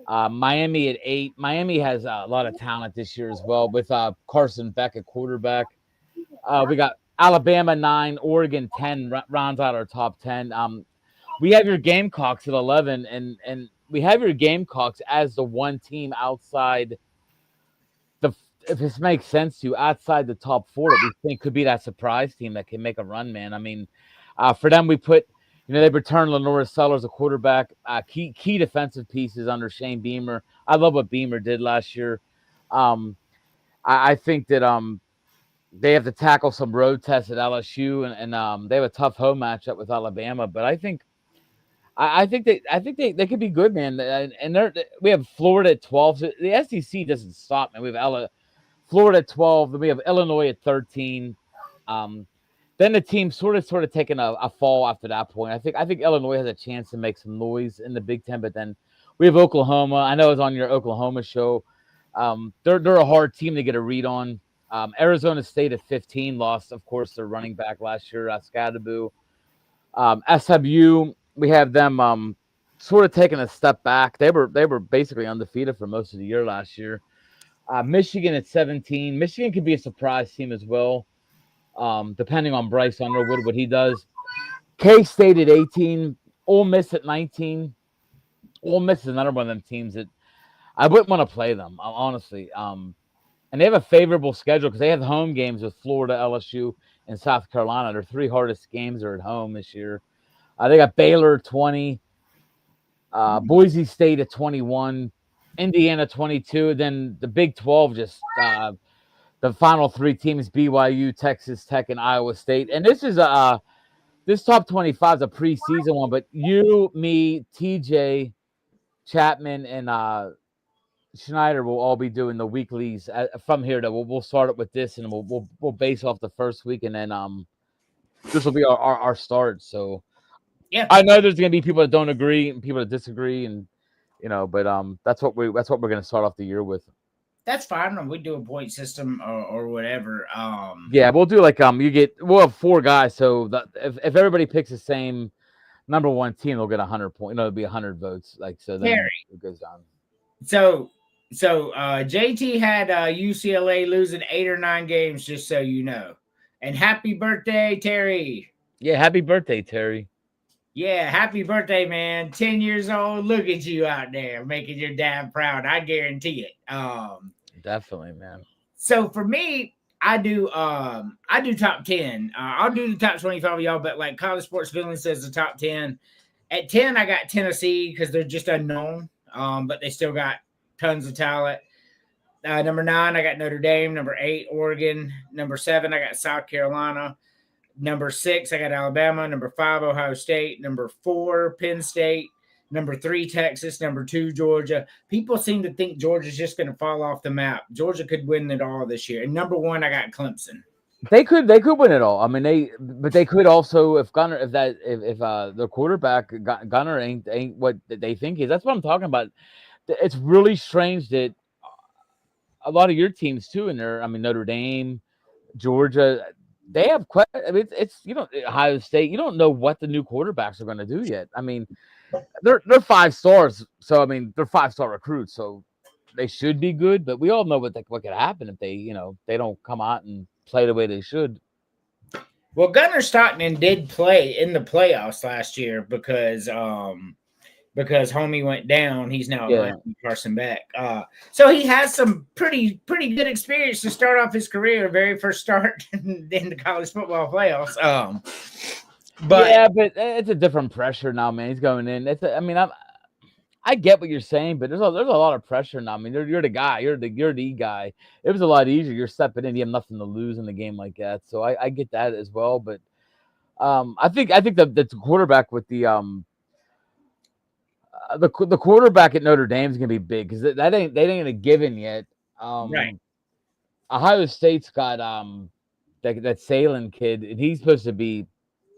Miami at 8. Miami has a lot of talent this year as well with Carson Beck at quarterback. We got Alabama 9, Oregon 10 rounds out our top 10. We have your Gamecocks at 11, and we have your Gamecocks as the one team outside if this makes sense to you, outside the top 4 that we think could be that surprise team that can make a run, man. I mean, for them, we put, they returned Lenora Sellers, a quarterback, key defensive pieces under Shane Beamer. I love what Beamer did last year. I think that they have to tackle some road tests at LSU, and they have a tough home matchup with Alabama. But I think they could be good, man. And we have Florida at 12. So the SEC doesn't stop, man. We have Florida at 12. Then we have Illinois at 13. Then the team sort of taking a fall after that point. I think Illinois has a chance to make some noise in the Big Ten, but then we have Oklahoma. I know it was on your Oklahoma show. They're a hard team to get a read on. Arizona State at 15 lost, of course, their running back last year, Scadaboo. SMU, we have them sort of taking a step back. They were basically undefeated for most of the year last year. Michigan at 17. Michigan could be a surprise team as well, depending on Bryce Underwood, what he does. K-State at 18. Ole Miss at 19. Ole Miss is another one of them teams that I wouldn't want to play them, honestly. And they have a favorable schedule because they have home games with Florida, LSU, and South Carolina. Their 3 hardest games are at home this year. They got Baylor 20, Boise State at 21, Indiana 22. Then the Big 12 just the final 3 teams: BYU, Texas Tech, and Iowa State. And this is this top 25 is a preseason one, but you, me, TJ, Chapman, and Schneider will all be doing the weeklies from here. We'll start it with this, and we'll base off the first week, and then this will be our start. So yeah, I know there's going to be people that don't agree and people that disagree, and but that's what we're going to start off the year with. That's fine. We do a point system or whatever. Yeah, we'll do like we'll have 4 guys. So if everybody picks the same number 1 team, they'll get 100 points. It'll be 100 votes. Like so, then Terry. it goes down. So JT had UCLA losing 8 or 9 games, just so you know. And happy birthday, Terry. Yeah, happy birthday, Terry. Yeah, happy birthday, man. 10 years old. Look at you out there making your dad proud. I guarantee it. Definitely, man. So for me, I do top 10. I'll do the top 25 of y'all, but like College Sports Villain says the top 10. At 10, I got Tennessee because they're just unknown. But they still got tons of talent. Number 9, I got Notre Dame. Number 8, Oregon. Number 7, I got South Carolina. Number 6, I got Alabama. Number 5, Ohio State. Number 4, Penn State. Number 3, Texas. Number 2, Georgia. People seem to think Georgia's just going to fall off the map. Georgia could win it all this year. And number 1, I got Clemson. They could win it all. I mean, they could also if the quarterback Gunner ain't what they think he is. That's what I'm talking about. It's really strange that a lot of your teams too in there. I mean, Notre Dame, Georgia, they have quite. I mean, it's Ohio State. You don't know what the new quarterbacks are going to do yet. I mean, they're 5 stars, so I mean they're 5-star recruits, so they should be good. But we all know what could happen if they they don't come out and play the way they should. Well, Gunnar Stockton did play in the playoffs last year because homie went down. He's now Carson Beck. So he has some pretty good experience to start off his career, very first start in the college football playoffs. But it's a different pressure now, man. He's going in. I get what you're saying, but there's a lot of pressure now. I mean, you're the guy, you're the guy. It was a lot easier. You're stepping in, you have nothing to lose in a game like that. So I get that as well. But I think the quarterback with the quarterback at Notre Dame is gonna be big because that ain't a given yet. Right. Ohio State's got that Salem kid, and he's supposed to be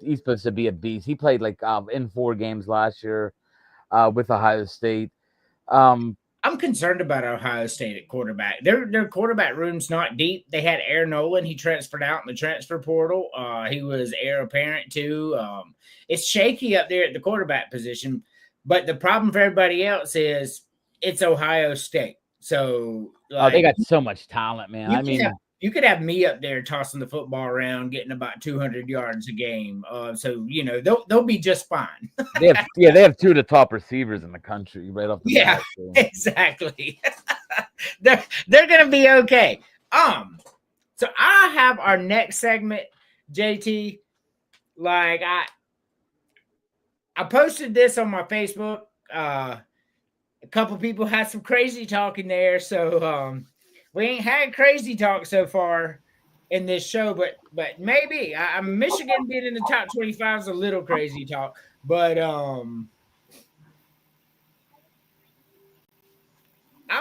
a beast. He played like in 4 games last year. With Ohio State. I'm concerned about Ohio State at quarterback. Their quarterback room's not deep. They had Air Nolan. He transferred out in the transfer portal. He was heir apparent too. It's shaky up there at the quarterback position. But the problem for everybody else is it's Ohio State. So they got so much talent, man. You could have me up there tossing the football around, getting about 200 yards a game. So they'll be just fine. they have 2 of the top receivers in the country right off the bat. So. Exactly. they're gonna be okay. So I have our next segment, JT. Like I posted this on my Facebook. A couple people had some crazy talk in there, so we ain't had crazy talk so far in this show, but maybe Michigan being in the top 25 is a little crazy talk. But I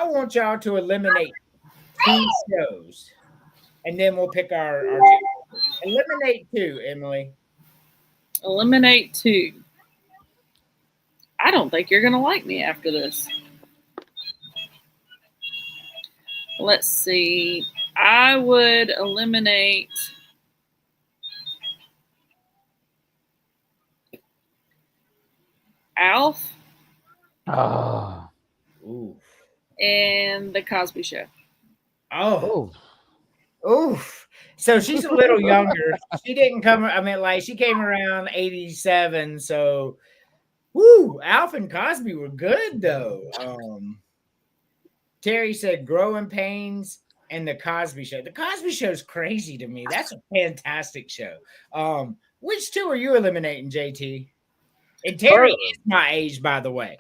want y'all to eliminate 2 shows, and then we'll pick our 2. Eliminate 2, Emily. Eliminate 2. I don't think you're gonna like me after this. Let's see. I would eliminate Alf and The Cosby Show. Oof. So she's a little younger. She didn't come. She came around 87. So, Alf and Cosby were good though. Terry said Growing Pains and The Cosby Show. The Cosby Show is crazy to me. That's a fantastic show. Which 2 are you eliminating, JT? And Terry is my age, by the way.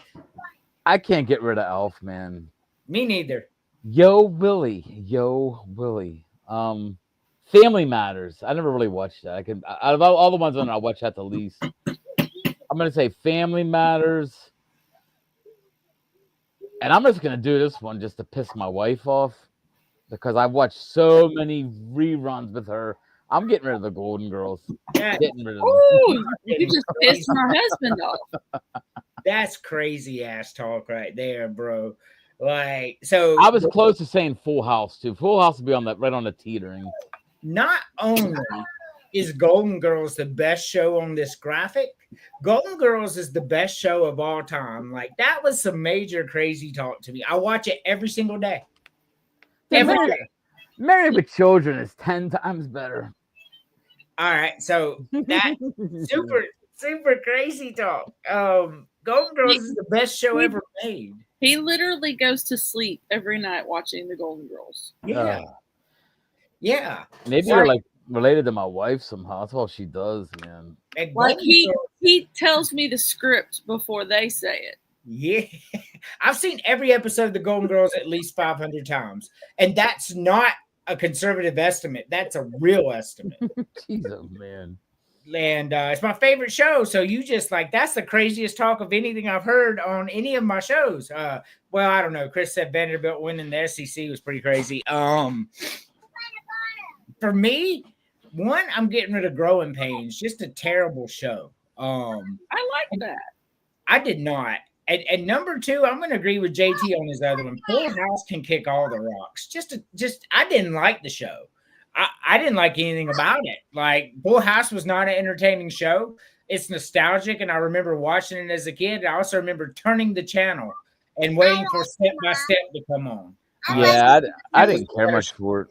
I can't get rid of Alf, man. Me neither. Yo Willie. Family Matters. I never really watched that. Out of all the ones on I watch that the least. I'm gonna say Family Matters. And I'm just going to do this one just to piss my wife off because I've watched so many reruns with her. I'm getting rid of the Golden Girls. Getting rid of them. Ooh, you just pissed my husband off. That's crazy ass talk right there, bro. Like, so I was close to saying Full House too. Full House would be on that right on the teetering. not only is Golden Girls the best show on this graphic, Golden Girls is the best show of all time. Like, that was some major crazy talk to me. I watch it every single day. Every day. Married with Children is 10 times better. All right, so that super crazy talk. Golden Girls is the best show ever made. He literally goes to sleep every night watching the Golden Girls. Yeah. Yeah. Maybe you're like related to my wife somehow. That's all she does, man. And Like Golden Girls- he tells me the script before they say it. Yeah. I've seen every episode of the Golden Girls at least 500 times. And that's not a conservative estimate. That's a real estimate. Jesus, man. And it's my favorite show. So you just like, that's the craziest talk of anything I've heard on any of my shows. Well, I don't know. Chris said Vanderbilt winning the SEC was pretty crazy. For me, one, I'm getting rid of Growing Pains. Just a terrible show. I like that. I did not. And number two, I'm going to agree with JT on his other one. Full House can kick all the rocks. Just I didn't like the show. I didn't like anything about it. Like, Full House was not an entertaining show. It's nostalgic, and I remember watching it as a kid. I also remember turning the channel and waiting for Step by Step to come on. Yeah, I didn't care much for it.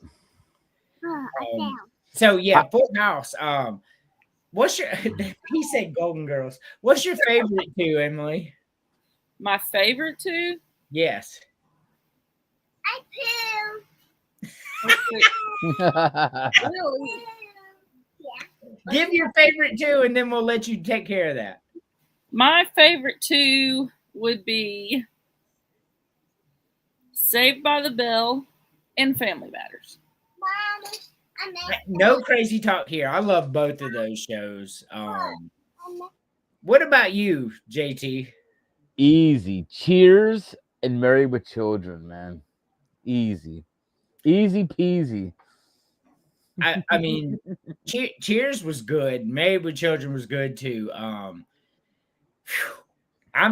So yeah, Full House. What's your? He said Golden Girls. What's your favorite two, Emily? My favorite two? Yes. Really? Give your favorite two, and then we'll let you take care of that. My favorite two would be Saved by the Bell and Family Matters. No crazy talk here. I love both of those shows. What about you, JT? Easy. Cheers and Married with Children, man. Easy peasy. I mean, Cheers was good. Married with Children was good too. I'm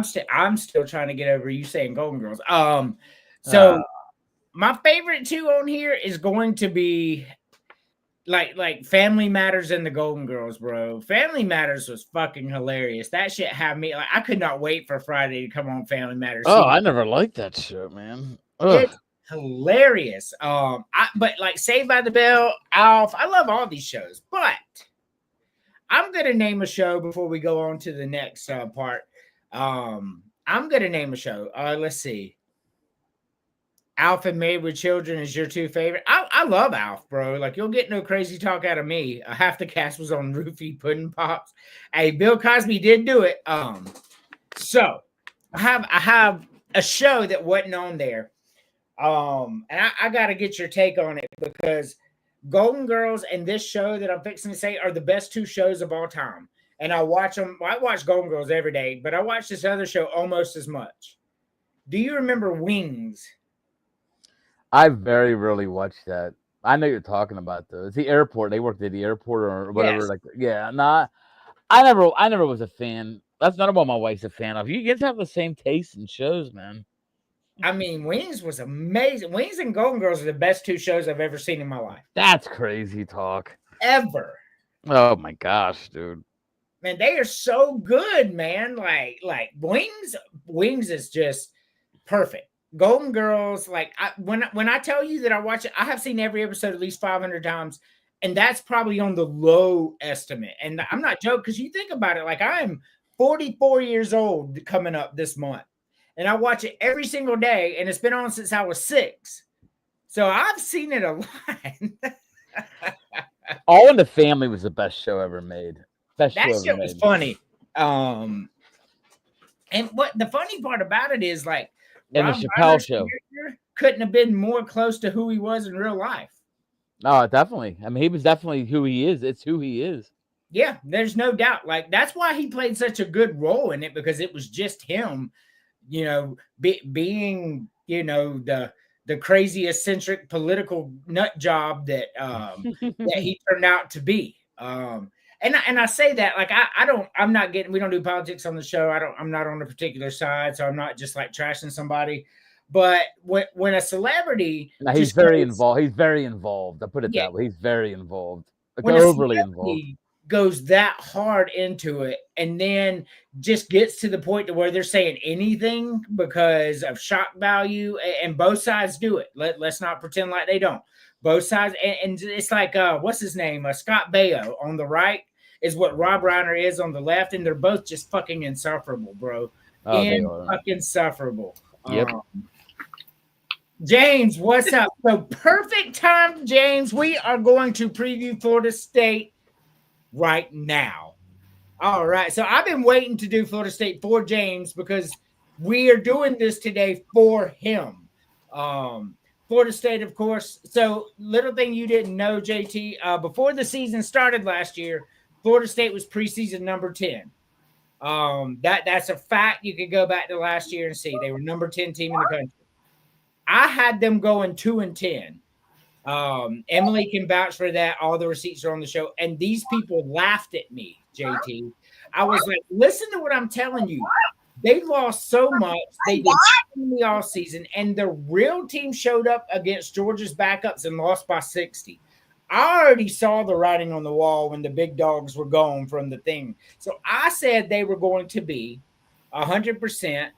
still trying to get over you saying Golden Girls. So my favorite two on here is going to be like Family Matters and the Golden Girls, bro. Family Matters was fucking hilarious. That shit had me like, I could not wait for Friday to come on Family Matters. Oh, I never liked that show, man. Ugh. It's hilarious. But like Saved by the Bell, Alf, I love all these shows, but I'm gonna name a show before we go on to the next part. I'm gonna name a show. Let's see. Alf and Married with Children is your two favorite. I love Alf, bro. Like, you'll get no crazy talk out of me. Half the cast was on Roofie Pudding Pops. Hey, Bill Cosby did do it. So I have a show that wasn't on there. And I got to get your take on it because Golden Girls and this show that I'm fixing to say are the best two shows of all time. And I watch them. I watch Golden Girls every day, but I watch this other show almost as much. Do you remember Wings? I very rarely watch that. I know you're talking about though. It's the airport. They worked at the airport or whatever. Yes. Like, yeah, nah. I never was a fan. That's not what my wife's a fan of. You guys have the same taste in shows, man. I mean, Wings was amazing. Wings and Golden Girls are the best two shows I've ever seen in my life. That's crazy talk. Ever. Oh my gosh, dude. Man, they are so good, man. Like Wings is just perfect. Golden Girls, like when I tell you that I watch it, I have seen every episode at least 500 times, and that's probably on the low estimate. And I'm not joking because you think about it, like I'm 44 years old coming up this month, and I watch it every single day, and it's been on since I was 6. So I've seen it a lot. All in the Family was the best show ever made. Best That show shit ever was made. funny. And what the funny part about it is, like, And the Rob Chappelle Reiner's Show. character couldn't have been more close to who he was in real life. No, definitely. I mean, he was definitely who he is. It's who he is. Yeah, there's no doubt. Like, that's why he played such a good role in it, because it was just him, you know, being, you know, the crazy eccentric political nut job that that he turned out to be. And I say that like we don't do politics on the show. I'm not on a particular side, so I'm not just like trashing somebody. But when a celebrity, No, he's just very goes- involved. He's very involved. I'll put it Yeah. that way. He's very involved. Like when a overly involved. celebrity goes that hard into it, and then just gets to the point to where they're saying anything because of shock value, and both sides do it. Let's not pretend like they don't. Both sides, and it's like what's his name? Scott Baio on the right is what Rob Reiner is on the left, and they're both just fucking insufferable, bro. Oh, they are. Fucking insufferable. Yep. James, what's up? So perfect time, James. We are going to preview Florida State right now. All right. So I've been waiting to do Florida State for James because we are doing this today for him. Florida State, of course. So little thing you didn't know, JT, before the season started last year, Florida State was preseason number 10. That's a fact. You could go back to last year and see they were number 10 team in the country. I had them going 2-10. Emily can vouch for that. All the receipts are on the show. And these people laughed at me, JT. I was like, listen to what I'm telling you. They lost so much. They did in the off season, and the real team showed up against Georgia's backups and lost by 60. I already saw the writing on the wall when the big dogs were gone from the thing. So I said they were going to be 100%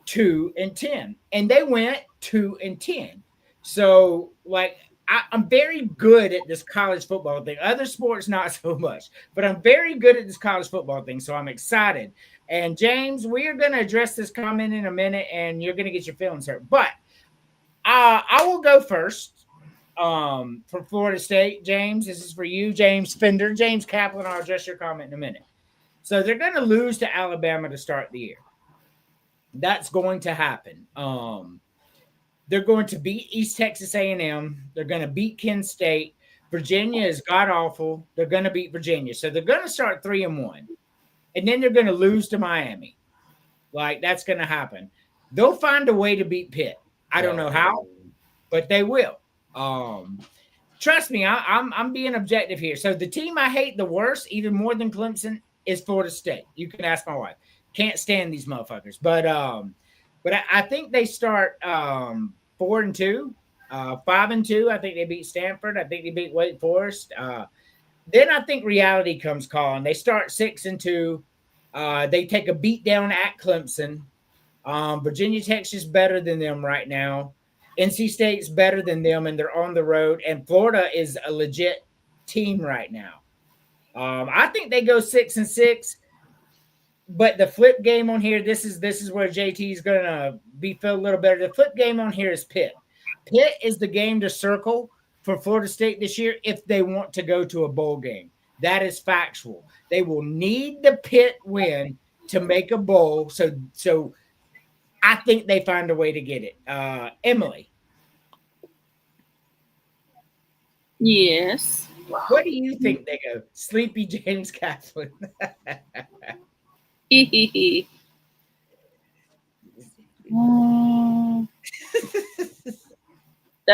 2-10, and they went 2-10. So, like, I'm very good at this college football thing. Other sports, not so much, but I'm very good at this college football thing. So I'm excited. And James, we are going to address this comment in a minute, and you're going to get your feelings hurt. But I will go first for Florida State. James, this is for you, James Fender, James Kaplan. I'll address your comment in a minute. So they're going to lose to Alabama to start the year. That's going to happen. They're going to beat East Texas A&M. They're going to beat Kent State. Virginia is god-awful. They're going to beat Virginia. So they're going to start 3-1. And then they're going to lose to Miami. Like, that's going to happen. They'll find a way to beat Pitt. I don't know how, but they will. Trust me, I'm being objective here. So the team I hate the worst, even more than Clemson, is Florida State. You can ask my wife. Can't stand these motherfuckers. But I think they start 4-2, 5-2. I think they beat Stanford. I think they beat Wake Forest. Then I think reality comes calling. They start 6-2. They take a beat down at Clemson. Virginia Tech's is better than them right now. NC State's better than them, and they're on the road. And Florida is a legit team right now. I think they go 6-6. But the flip game on here, this is where JT is going to be feel a little better. The flip game on here is Pitt. Pitt is the game to circle for Florida State this year if they want to go to a bowl game. That is factual. They will need the Pitt win to make a bowl. So I think they find a way to get it. Emily. Yes. What do you think they go? Sleepy James Kaplan. That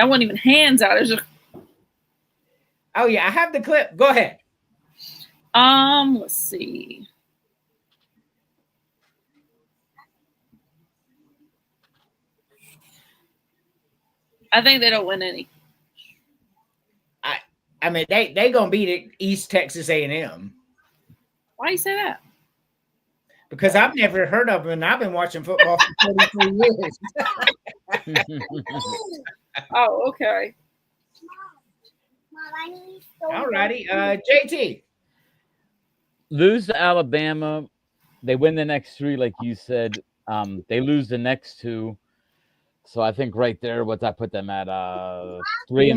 wasn't even hands out. It was just, Oh yeah, I have the clip. Go ahead. let's see. I think they don't win any. I mean, they gonna beat East Texas A&M Why do you say that? because I've never heard of them, and I've been watching football for 33 years. Oh, okay. All righty, JT. Lose to Alabama. They win the next 3, like you said. They lose the next 2. So I think right there, what's I put them at? 3-3.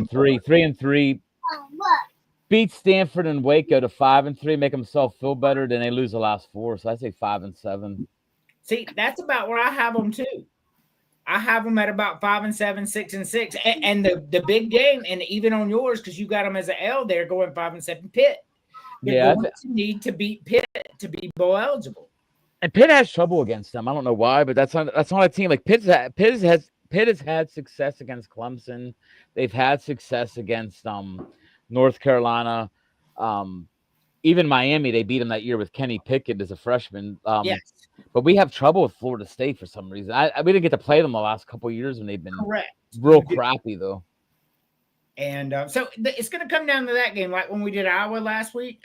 3-3. Beat Stanford and Waco to 5-3, make themselves feel better. Then they lose the last 4. So I say 5-7. See, that's about where I have them too. I have them at about 5-7, 6-6, and the big game, and even on yours because you got them as an L there, going 5-7. Pitt. They're going to need to beat Pitt to be bowl eligible. And Pitt has trouble against them. I don't know why, but that's not a team like Pitt has had success against Clemson. They've had success against North Carolina. even Miami, they beat them that year with Kenny Pickett as a freshman. Yes, But we have trouble with Florida State for some reason. We didn't get to play them the last couple of years when they've been correct. real crappy though. And so it's going to come down to that game, like when we did Iowa last week.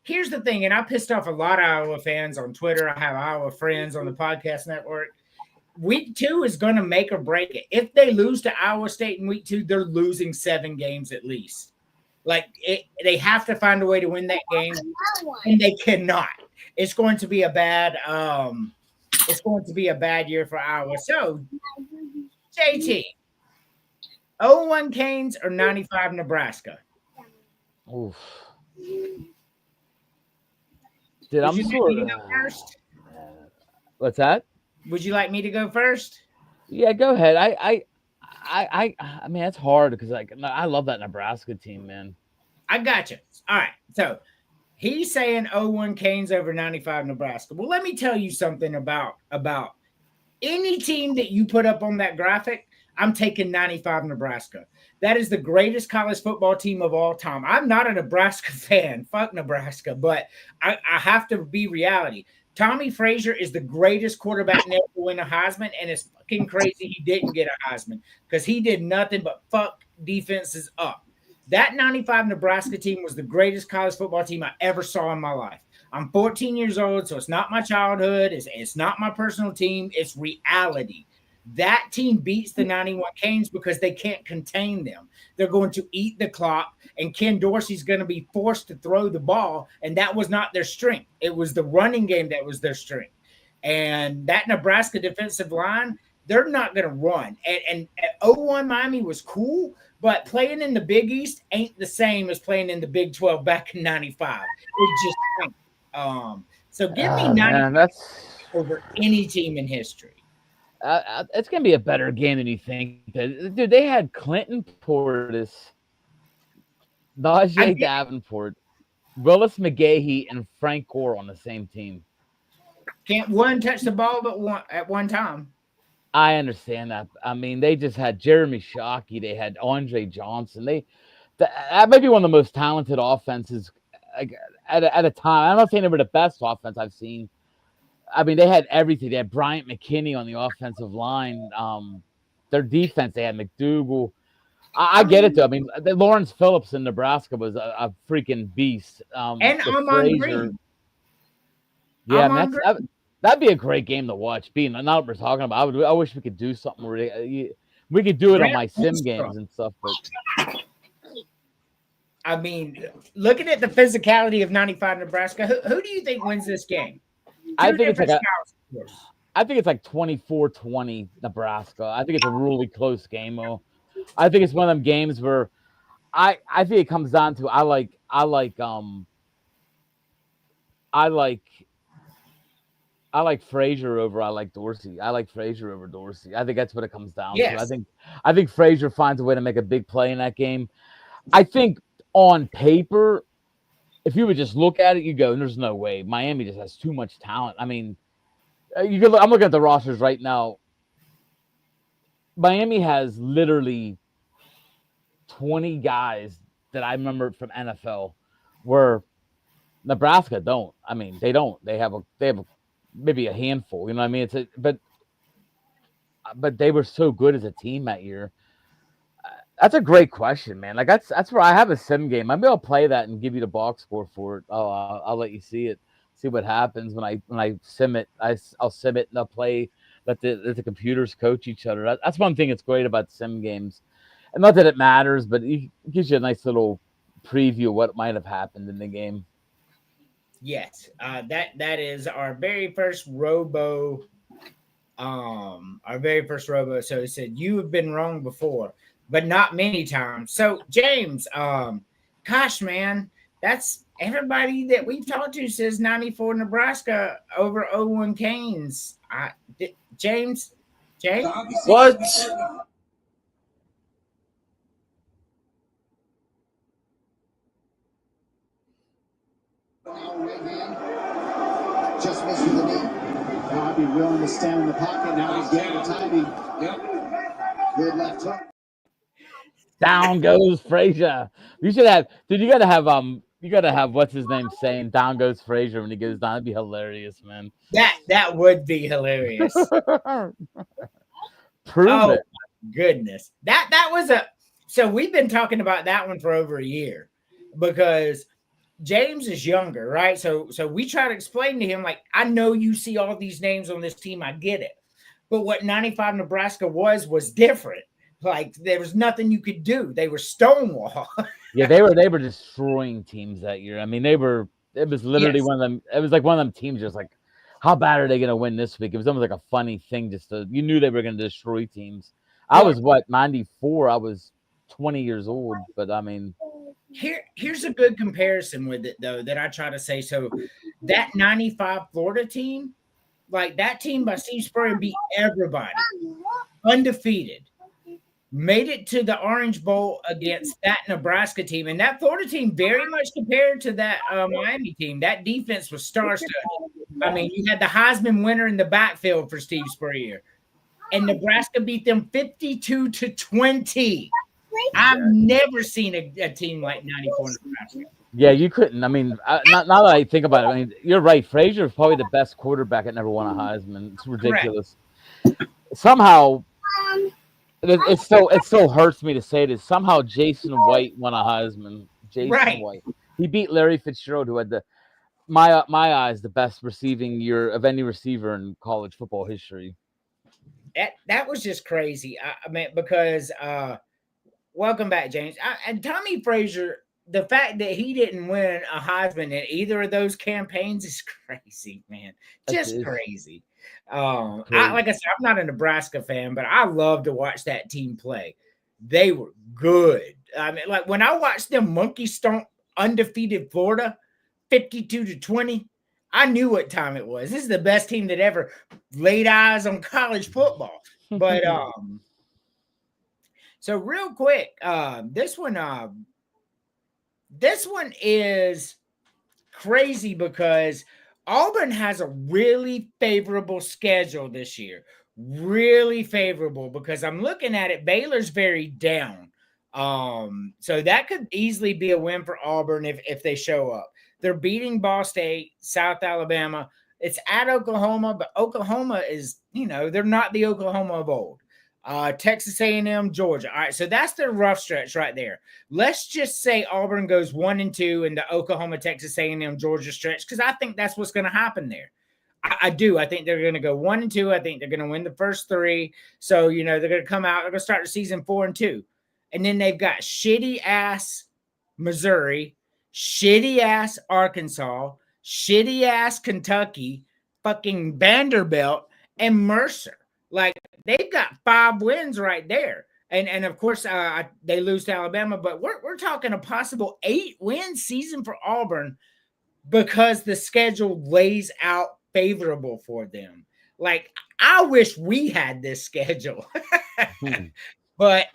Here's the thing, and I pissed off a lot of Iowa fans on Twitter. I have Iowa friends on the podcast network. Week 2 is going to make or break it. If they lose to Iowa State in week 2, they're losing 7 games at least. Like they have to find a way to win that game, and they cannot. It's going to be a bad. It's going to be a bad year for Iowa. So, JT, 0-1 Canes or 95 Nebraska? Oof. Dude, I'm sort of. What's that? Would you like me to go first? Yeah, go ahead. I mean, it's hard because I love that Nebraska team, man. I got you. All right. So he's saying 0-1 Canes over 95 Nebraska. Well, let me tell you something about any team that you put up on that graphic. I'm taking 95 Nebraska. That is the greatest college football team of all time. I'm not a Nebraska fan. Fuck Nebraska. But I have to be reality. Tommy Frazier is the greatest quarterback never to win a Heisman, and it's fucking crazy he didn't get a Heisman because he did nothing but fuck defenses up. That 95 Nebraska team was the greatest college football team I ever saw in my life. I'm 14 years old, so it's not my childhood. It's not my personal team. It's reality. That team beats the 91 Canes because they can't contain them. They're going to eat the clock, and Ken Dorsey's going to be forced to throw the ball, and that was not their strength. It was the running game that was their strength. And that Nebraska defensive line, they're not going to run. And 0-1 Miami was cool, but playing in the Big East ain't the same as playing in the Big 12 back in 95. It just ain't. So give me 95 over any team in history. It's gonna be a better game than you think. Dude, they had Clinton Portis, Najee Davenport, Willis McGahee, and Frank Gore on the same team. Can't one touch the ball but one at one time. I understand that. I mean, they just had Jeremy Shockey. They had Andre Johnson. That might be one of the most talented offenses at a time. I'm not saying they were the best offense I've seen. I mean, they had everything. They had Bryant McKinney on the offensive line. Their defense, they had McDougal. I get it, though. I mean, Lawrence Phillips in Nebraska was a freaking beast. And Amon Green. Yeah, man, that'd be a great game to watch. Being not what we're talking about, I wish we could do something where we could do it on my sim games and stuff. But I mean, looking at the physicality of 95 Nebraska, who do you think wins this game? I think it's like 24-20 Nebraska. I think it's a really close game, though. I think it's one of them games where I think it comes down to I like Frazier over I like Dorsey. I like Frazier over Dorsey. I think that's what it comes down to. I think Frazier finds a way to make a big play in that game. I think on paper, if you would just look at it, you go, there's no way. Miami just has too much talent. I mean, I'm looking at the rosters right now. Miami has literally 20 guys that I remember from NFL, where Nebraska don't. I mean, they don't. They have maybe a handful. You know what I mean? But they were so good as a team that year. That's a great question, man. Like that's where I have a sim game. Maybe I'll play that and give you the box score for it. I'll let you see it. See what happens when I sim it. I'll sim it and I'll play. Let the computers coach each other. That's one thing that's great about sim games, and not that it matters, but it gives you a nice little preview of what might have happened in the game. Yes, that is our very first robo. So he said you have been wrong before, but not many times. So James, gosh, man, that's everybody that we've talked to says 94 Nebraska over 0-1 Canes. James, what? Just missing the knee. Now I'd be willing to stand in the pocket. Now he's getting the timing. Yep. Good left hook. Down goes Frazier. You should have, dude. You got to have You gotta have what's his name saying "Down goes Frazier" when he goes down. That'd be hilarious, man. That would be hilarious. Prove Oh it. my goodness. That was a so we've been talking about that one for over a year because James is younger, right? So we try to explain to him, like, I know you see all these names on this team, I get it. But what 95 Nebraska was different. Like there was nothing you could do. They were stonewall. Yeah, they were destroying teams that year. I mean, it was literally Yes. one of them. It was like one of them teams just like, how bad are they gonna win this week? It was almost like a funny thing, you knew they were gonna destroy teams. I was 94, I was 20 years old, but I mean Here's a good comparison with it though that I try to say. So that 95 Florida team, like that team by Steve Spurrier beat everybody, undefeated, made it to the Orange Bowl against that Nebraska team, and that Florida team very much compared to that Miami team. That defense was star-studded. I mean, you had the Heisman winner in the backfield for Steve Spurrier, and Nebraska beat them 52-20. I've never seen a team like 94 Nebraska. yeah, you couldn't. I mean, now that I think about it, I mean, you're right. Frazier is probably the best quarterback that never won a Heisman. It's ridiculous. Somehow, it still hurts me to say this. Somehow, Jason White won a Heisman. Jason White. He beat Larry Fitzgerald, who had my eyes the best receiving year of any receiver in college football history. That was just crazy. I mean, because welcome back, James. And Tommy Frazier, the fact that he didn't win a Heisman in either of those campaigns is crazy, man. Just crazy. Like I said, I'm not a Nebraska fan, but I love to watch that team play. They were good. I mean, like when I watched them monkey stomp undefeated Florida 52-20, I knew what time it was. This is the best team that ever laid eyes on college football. But so real quick, this one is crazy because Auburn has a really favorable schedule this year. Really favorable because I'm looking at it. Baylor's very down. So that could easily be a win for Auburn if they show up. They're beating Ball State, South Alabama. It's at Oklahoma, but Oklahoma is, they're not the Oklahoma of old. Texas A&M, Georgia. All right, so that's their rough stretch right there. Let's just say Auburn goes 1-2 in the Oklahoma, Texas A&M, Georgia stretch because I think that's what's going to happen there. I do. I think they're going to go 1-2. I think they're going to win the first three. So, they're going to come out. They're going to start the season 4-2. And then they've got shitty-ass Missouri, shitty-ass Arkansas, shitty-ass Kentucky, fucking Vanderbilt, and Mercer. Like, they've got 5 wins right there. And of course, they lose to Alabama. But we're talking a possible 8-win season for Auburn because the schedule lays out favorable for them. Like, I wish we had this schedule. But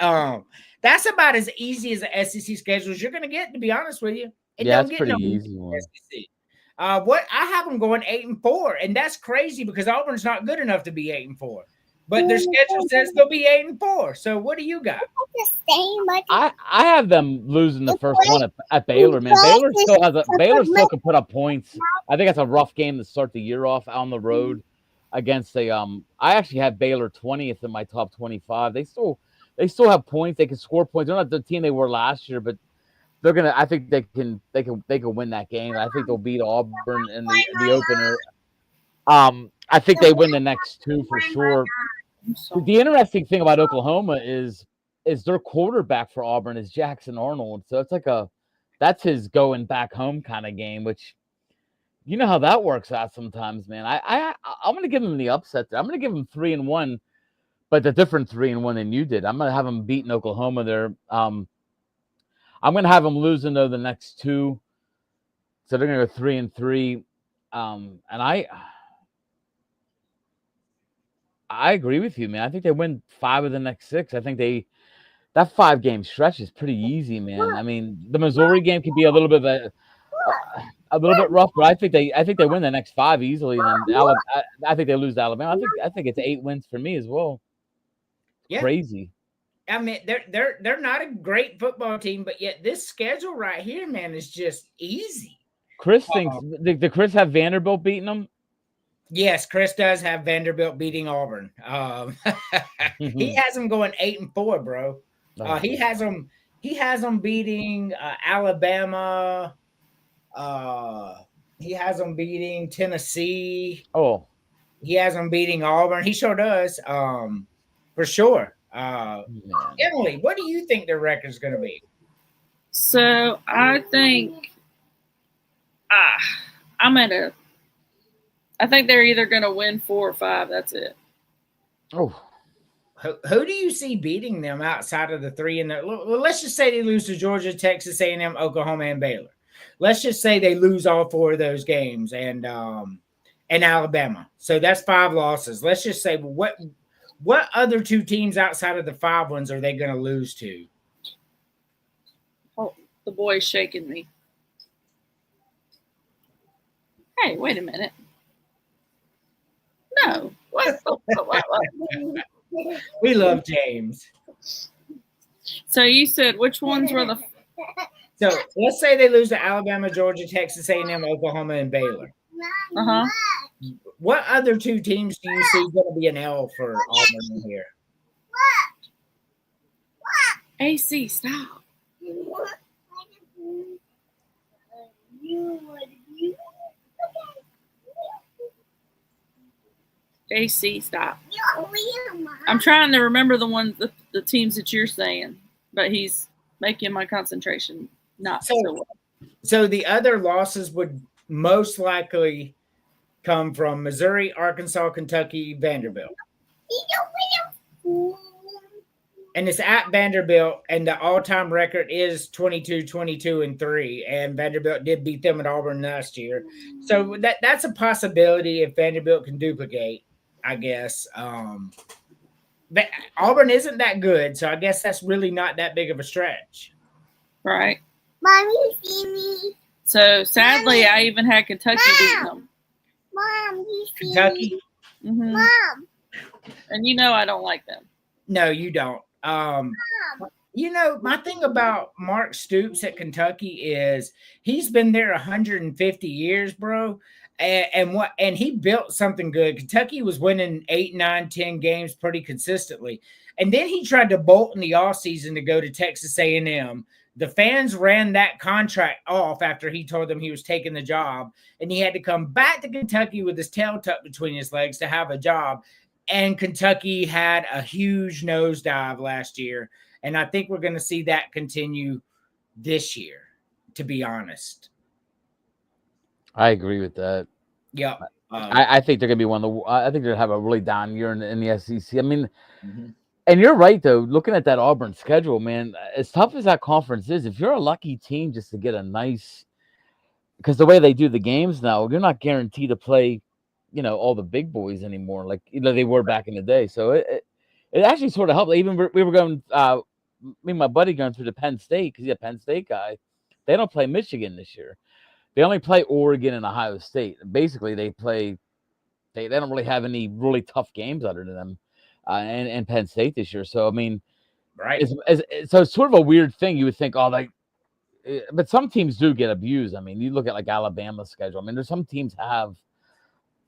that's about as easy as the SEC schedule as you're going to get, to be honest with you. It's pretty easy one. SEC. What I have them going 8-4, and that's crazy because Auburn's not good enough to be 8-4. But their schedule says they'll be 8-4. So what do you got? I have them losing the first one at Baylor, man. Baylor still can put up points. I think that's a rough game to start the year off on the road against I actually have Baylor 20th in my top 25. They still have points. They can score points. They're not the team they were last year, but I think they can win that game. I think they'll beat Auburn in the opener. I think they win the next 2 for sure. The interesting thing about Oklahoma is their quarterback for Auburn is Jackson Arnold. So it's like that's his going back home kind of game, which you know how that works out sometimes, man. I'm going to give him the upset there. I'm going to give him 3-1, but a different 3-1 than you did. I'm going to have him beating Oklahoma there. I'm going to have them losing though the next 2, so they're going to go 3-3. And I agree with you, man. I think they win 5 of the next 6. I think that 5-game stretch is pretty easy, man. I mean, the Missouri game could be a little bit rough, but I think they win the next 5 easily. And then I think they lose to Alabama. I think it's 8 wins for me as well. Yeah. Crazy. I mean, they're not a great football team, but yet this schedule right here, man, is just easy. Chris thinks did Chris have Vanderbilt beating them? Yes, Chris does have Vanderbilt beating Auburn. He has them going 8-4, bro. He has them beating Alabama. He has them beating Tennessee. Oh, he has them beating Auburn. He sure does. For sure. Emily, what do you think their record is going to be? So I think I think they're either going to win 4 or 5. That's it. Oh, who do you see beating them outside of the 3? And let's just say they lose to Georgia, Texas A&M, Oklahoma, and Baylor. Let's just say they lose all 4 of those games and Alabama. So that's 5 losses. Let's just say what other 2 teams outside of the 5 ones are they going to lose to? Oh, the boy's shaking me. Hey, wait a minute. No. What? We love James. So you said which ones were the? So let's say they lose to Alabama, Georgia, Texas A&M, Oklahoma, and Baylor. What other 2 teams do you see going to be an L for Auburn in here? AC, stop. AC, stop. I'm trying to remember the ones, the teams that you're saying, but he's making my concentration not so well. So the other losses would most likely come from Missouri, Arkansas, Kentucky, Vanderbilt. And it's at Vanderbilt, and the all-time record is 22-22-3, and Vanderbilt did beat them at Auburn last year. So that's a possibility if Vanderbilt can duplicate, I guess. But Auburn isn't that good, so I guess that's really not that big of a stretch. Right. Mommy, see me. So, sadly, I even had Kentucky beating them. Mom, you see Kentucky? me. Mom. And you know I don't like them. No, you don't. You know, my thing about Mark Stoops at Kentucky is he's been there 150 years, bro. And he built something good. Kentucky was winning 8, 9, 10 games pretty consistently. And then he tried to bolt in the offseason to go to Texas A&M. The fans ran that contract off after he told them he was taking the job. And he had to come back to Kentucky with his tail tucked between his legs to have a job. And Kentucky had a huge nosedive last year. And I think we're going to see that continue this year, to be honest. I agree with that. Yeah. I think they're going to be one of the – I think they're going to have a really down year in the SEC. I mean, and you're right, though. Looking at that Auburn schedule, man, as tough as that conference is, if you're a lucky team just to get a nice – because the way they do the games now, you're not guaranteed to play – all the big boys anymore, like they were back in the day. So it actually sort of helped. Even we were going, me and my buddy going through the Penn State because he's a Penn State guy. They don't play Michigan this year. They only play Oregon and Ohio State. Basically, they don't really have any really tough games other than them and Penn State this year. So I mean, right? So it's sort of a weird thing. You would think, but some teams do get abused. I mean, you look at like Alabama's schedule. I mean, there's some teams have.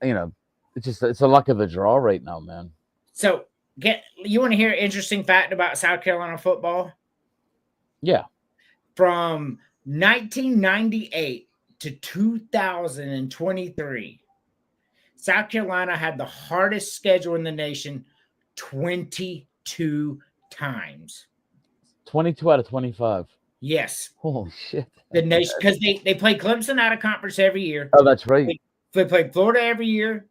It's a luck of the draw right now, man. So you want to hear an interesting fact about South Carolina football? Yeah. From 1998 to 2023, South Carolina had the hardest schedule in the nation 22 times. 22 out of 25. Yes. Holy shit. The nation, because they play Clemson out of conference every year. Oh, that's right. They play Florida every year.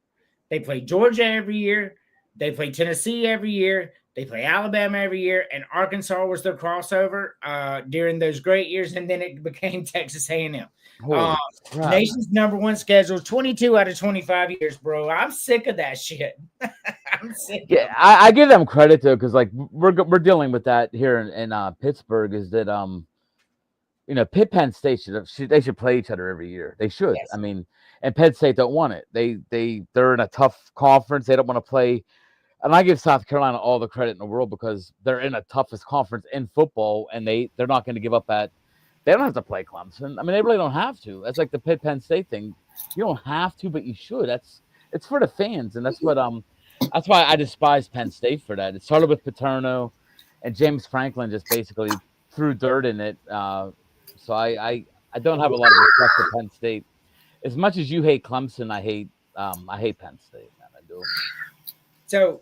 They play Georgia every year. They play Tennessee every year. They play Alabama every year. And Arkansas was their crossover during those great years. And then it became Texas A&M. Nation's #1 schedule, 22 out of 25 years, bro. I'm sick of that shit. I'm sick. Yeah, I give them credit, though, because like we're dealing with that here in Pittsburgh is that, Pitt, Penn State they should play each other every year. They should. Yes. I mean, and Penn State don't want it. They're in a tough conference. They don't want to play And I give South Carolina all the credit in the world because they're in the toughest conference in football, and they're not going to give up at. They don't have to play Clemson. I mean, they really don't have to. That's like the Pitt Penn State thing. You don't have to, but you should. It's for the fans, and that's why I despise Penn State for that. It started with Paterno, and James Franklin just basically threw dirt in it. So I don't have a lot of respect for Penn State. As much as you hate Clemson, I hate Penn State, man. I do. So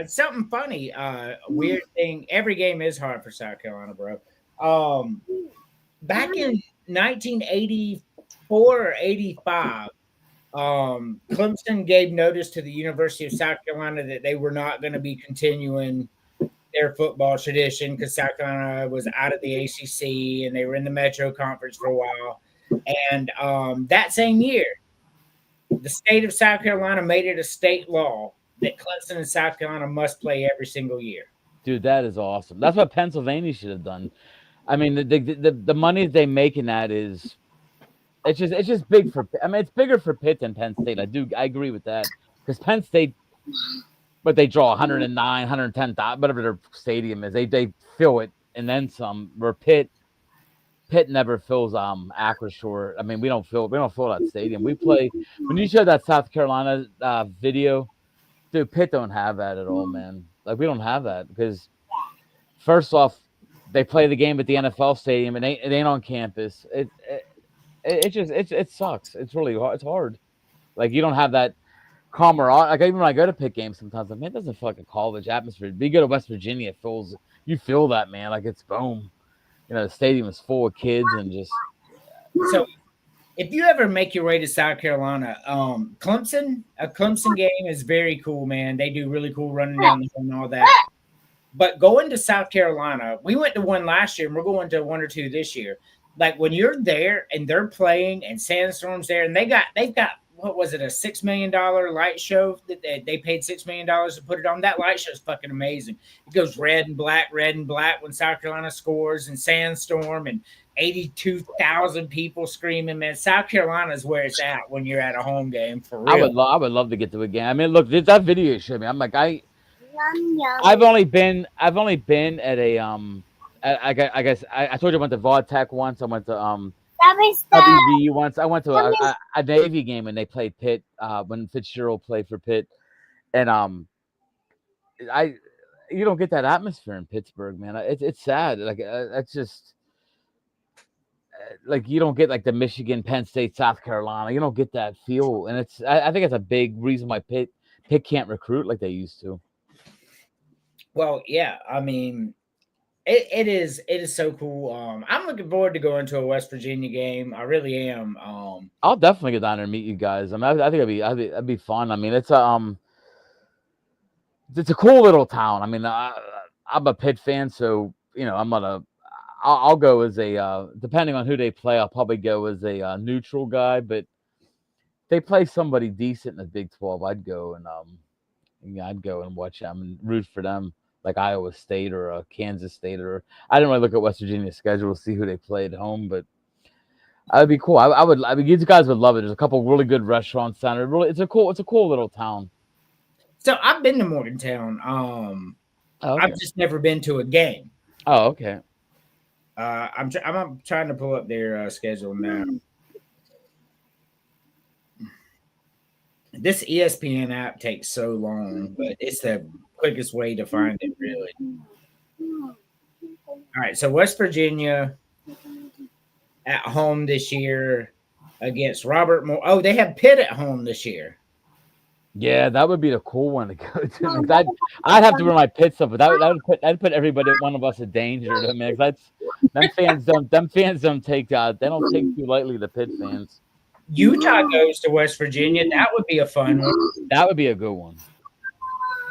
something funny, weird thing. Every game is hard for South Carolina, bro. Back in 1984 or 85, Clemson gave notice to the University of South Carolina that they were not going to be continuing their football tradition because South Carolina was out of the ACC and they were in the Metro Conference for a while. And that same year, the state of South Carolina made it a state law that Clemson and South Carolina must play every single year. Dude, that is awesome. That's what Pennsylvania should have done. I mean, the money they make in that is it's just big for. I mean, it's bigger for Pitt than Penn State. I agree with that because Penn State, but they draw 109, 110, whatever their stadium is. They fill it and then some. Where Pitt never fills Acrisure. I mean, we don't fill that stadium. We play when you show that South Carolina video, dude. Pitt don't have that at all, man. Like we don't have that because first off, they play the game at the NFL stadium and it ain't on campus. It sucks. It's really hard. It's hard. Like you don't have that camaraderie. Like even when I go to Pitt games, sometimes I'm like, man, it doesn't feel like a college atmosphere. But you go to West Virginia, you feel that, man. Like it's boom. You know, the stadium is full of kids and just. So, if you ever make your way to South Carolina, a Clemson game is very cool, man. They do really cool running down the hill and all that. But going to South Carolina, we went to one last year, and we're going to one or two this year. Like when you're there and they're playing, and Sandstorm's there, and they've got what was it, a $6 million light show that they paid $6 million to put it on. That light show is fucking amazing. It goes red and black when South Carolina scores, and Sandstorm and 82,000 people screaming. Man, South Carolina is where it's at when you're at a home game for real. I would love to get to a game. I mean, look, that video showed me. I'm like, I've only been at a I guess I told you I went to Vodtech once. I went to WV once. I went to a Navy game and they played Pitt when Fitzgerald played for Pitt, and you don't get that atmosphere in Pittsburgh, man. It's sad. Like that's just like you don't get like the Michigan, Penn State, South Carolina. You don't get that feel, and I think it's a big reason why Pitt can't recruit like they used to. Well, yeah, I mean, it is so cool. I'm looking forward to going to a West Virginia game. I really am. I'll definitely get down there and meet you guys. I mean, I think it'd be fun. I mean, it's a cool little town. I mean, I'm a Pitt fan, so you know, I'll go as a depending on who they play. I'll probably go as a neutral guy, but if they play somebody decent in the Big 12, I'd go and watch them and root for them. Like Iowa State or Kansas State, or I didn't really look at West Virginia's schedule to see who they play at home, but that'd be cool. I mean, you guys would love it. There's a couple really good restaurants down there. Really, it's a cool little town. So I've been to Morgantown. Okay. I've just never been to a game. Oh, okay. I'm trying to pull up their schedule now. This ESPN app takes so long, but it's the quickest way to find it, really. All right, so West Virginia at home this year against Robert Moore. Oh, they have Pitt at home this year. Yeah, that would be the cool one to go to. I'd have to wear my Pitt stuff, but that'd put everybody, one of us, in danger. I mean, them fans don't take they don't take too lightly the Pitt fans. Utah goes to West Virginia. That would be a fun one. That would be a good one.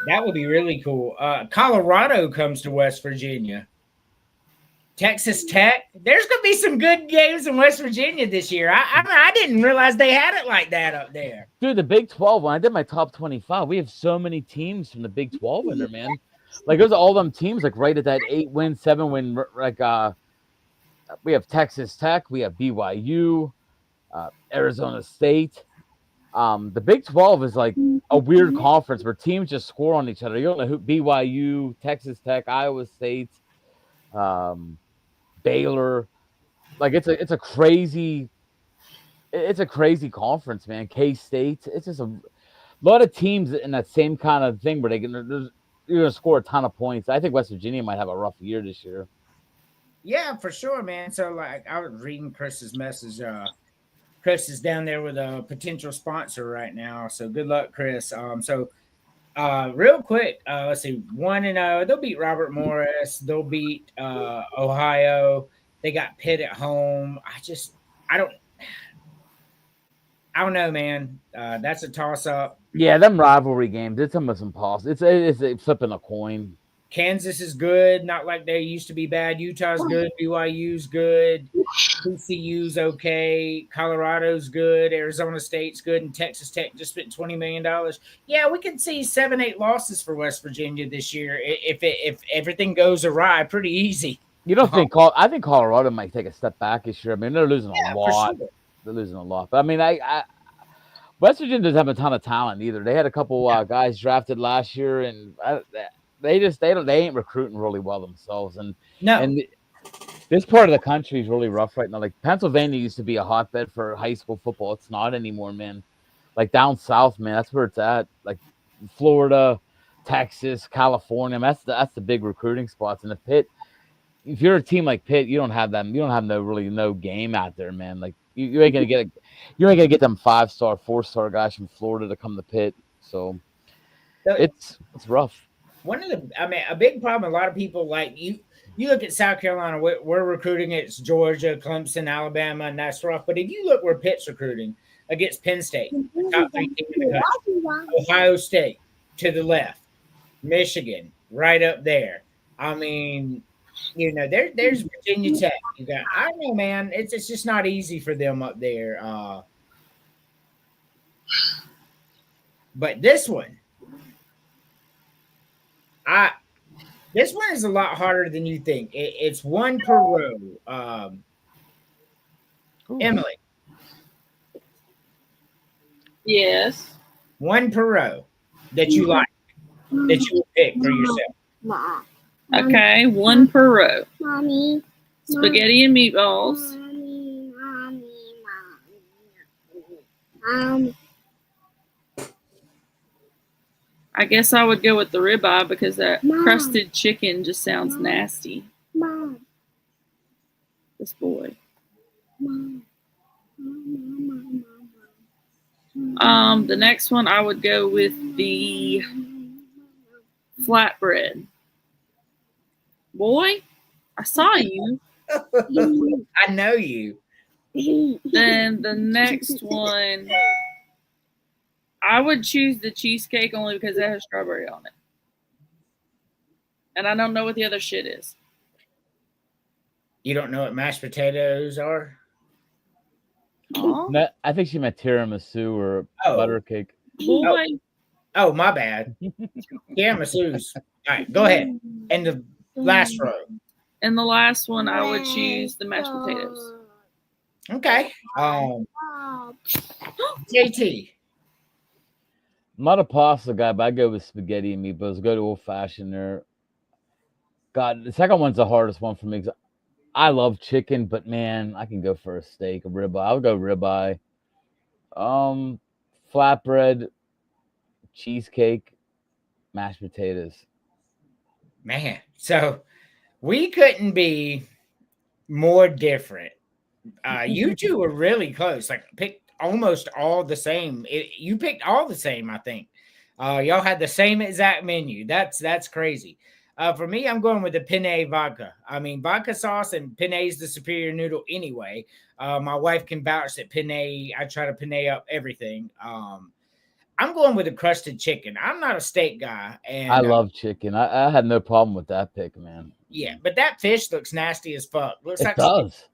That would be really cool. Colorado comes to West Virginia. Texas Tech. There's going to be some good games in West Virginia this year. I didn't realize they had it like that up there. Dude, the Big 12, when I did my top 25, we have so many teams from the Big 12 in there, man. Like, those are all them teams, like, right at that 8-win, 7-win, like, we have Texas Tech, we have BYU, Arizona State. The Big 12 is like a weird conference where teams just score on each other. You don't know who BYU, Texas Tech, Iowa State, Baylor. Like it's a crazy conference, man. K-State. It's just a lot of teams in that same kind of thing where you're gonna score a ton of points. I think West Virginia might have a rough year this year. Yeah, for sure, man. So like I was reading Chris's message. Chris is down there with a potential sponsor right now. So good luck, Chris. Real quick, let's see, 1-0. They'll beat Robert Morris. They'll beat Ohio. They got Pitt at home. I don't know, man. That's a toss up. Yeah, them rivalry games. It's almost impossible. It's flipping a coin. Kansas is good, not like they used to be bad. Utah's good. BYU's good. TCU's okay. Colorado's good. Arizona State's good. And Texas Tech just spent $20 million. Yeah, we could see 7-8 losses for West Virginia this year if everything goes awry pretty easy. You don't think I think Colorado might take a step back this year. I mean, they're losing a lot. Sure. They're losing a lot. But I mean, I West Virginia doesn't have a ton of talent either. They had a couple guys drafted last year, and they ain't recruiting really well themselves. And this part of the country is really rough right now. Like Pennsylvania used to be a hotbed for high school football. It's not anymore, man. Like down south, man, that's where it's at. Like Florida, Texas, California, that's the big recruiting spots. And if you're a team like Pitt, you don't have them. You don't have no game out there, man. Like you ain't gonna get them 5-star, 4-star guys from Florida to come to Pitt. So it's rough. A big problem. A lot of people like you look at South Carolina. We're recruiting. It's Georgia, Clemson, Alabama, and that's rough. But if you look where Pitt's recruiting against Penn State, top 3 team in the country, Ohio State to the left, Michigan right up there. I mean, there's Virginia Tech. I don't know, man. It's just not easy for them up there. But this one. This one is a lot harder than you think. It's one per row. Emily. Yes. One per row that you like, that you would pick for yourself. Okay, one per row. Mommy. Spaghetti and meatballs. Mommy. I guess I would go with the ribeye because that crusted chicken just sounds nasty. Mom. This boy. The next one I would go with the flatbread. Boy, I saw you. I know you. Then the next one, I would choose the cheesecake only because it has strawberry on it. And I don't know what the other shit is. You don't know what mashed potatoes are? No, I think she meant tiramisu or butter cake. Boy. Oh, my bad. Tiramisu's. All right, go ahead. And the last row. And the last one, I would choose the mashed potatoes. Okay. JT. I'm not a pasta guy, but I go with spaghetti and meatballs. Go to old fashioned there. God, the second one's the hardest one for me. I love chicken, but man, I can go for a steak, a ribeye. I'll go ribeye. Flatbread, cheesecake, mashed potatoes. Man, so we couldn't be more different. You two were really close. Like picked almost all the same. You picked all the same, I think. Y'all had the same exact menu. That's crazy. For me, I'm going with the penne vodka. I mean, vodka sauce and penne is the superior noodle anyway. My wife can vouch that penne. I try to penne up everything. I'm going with the crusted chicken. I'm not a steak guy, and I love chicken. I had no problem with that pick, man. Yeah, but that fish looks nasty as fuck. Looks like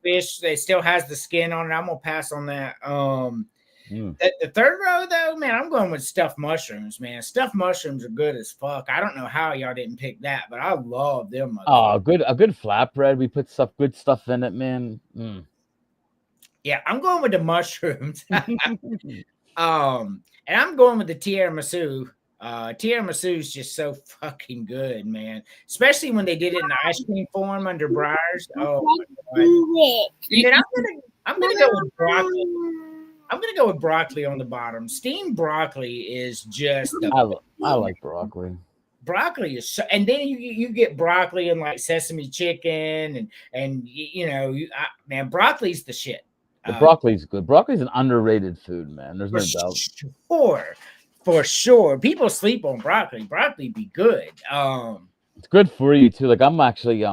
fish. It still has the skin on it. I'm gonna pass on that. The third row, though, man, I'm going with stuffed mushrooms, man. Stuffed mushrooms are good as fuck. I don't know how y'all didn't pick that, but I love them. Oh, a good flatbread. We put good stuff in it, man. Yeah, I'm going with the mushrooms. And I'm going with the tiramisu. Tiramisu is just so fucking good, man. Especially when they did it in the ice cream form under Breyers. Oh my god! And then I'm gonna go with broccoli. I'm gonna go with broccoli on the bottom. Steamed broccoli is just I like broccoli. Broccoli is so, and then you get broccoli and like sesame chicken and you know man, broccoli's the shit. Broccoli's good. Broccoli's an underrated food, man. There's no doubt. For sure. People sleep on broccoli. Broccoli be good. It's good for you too. Like I'm actually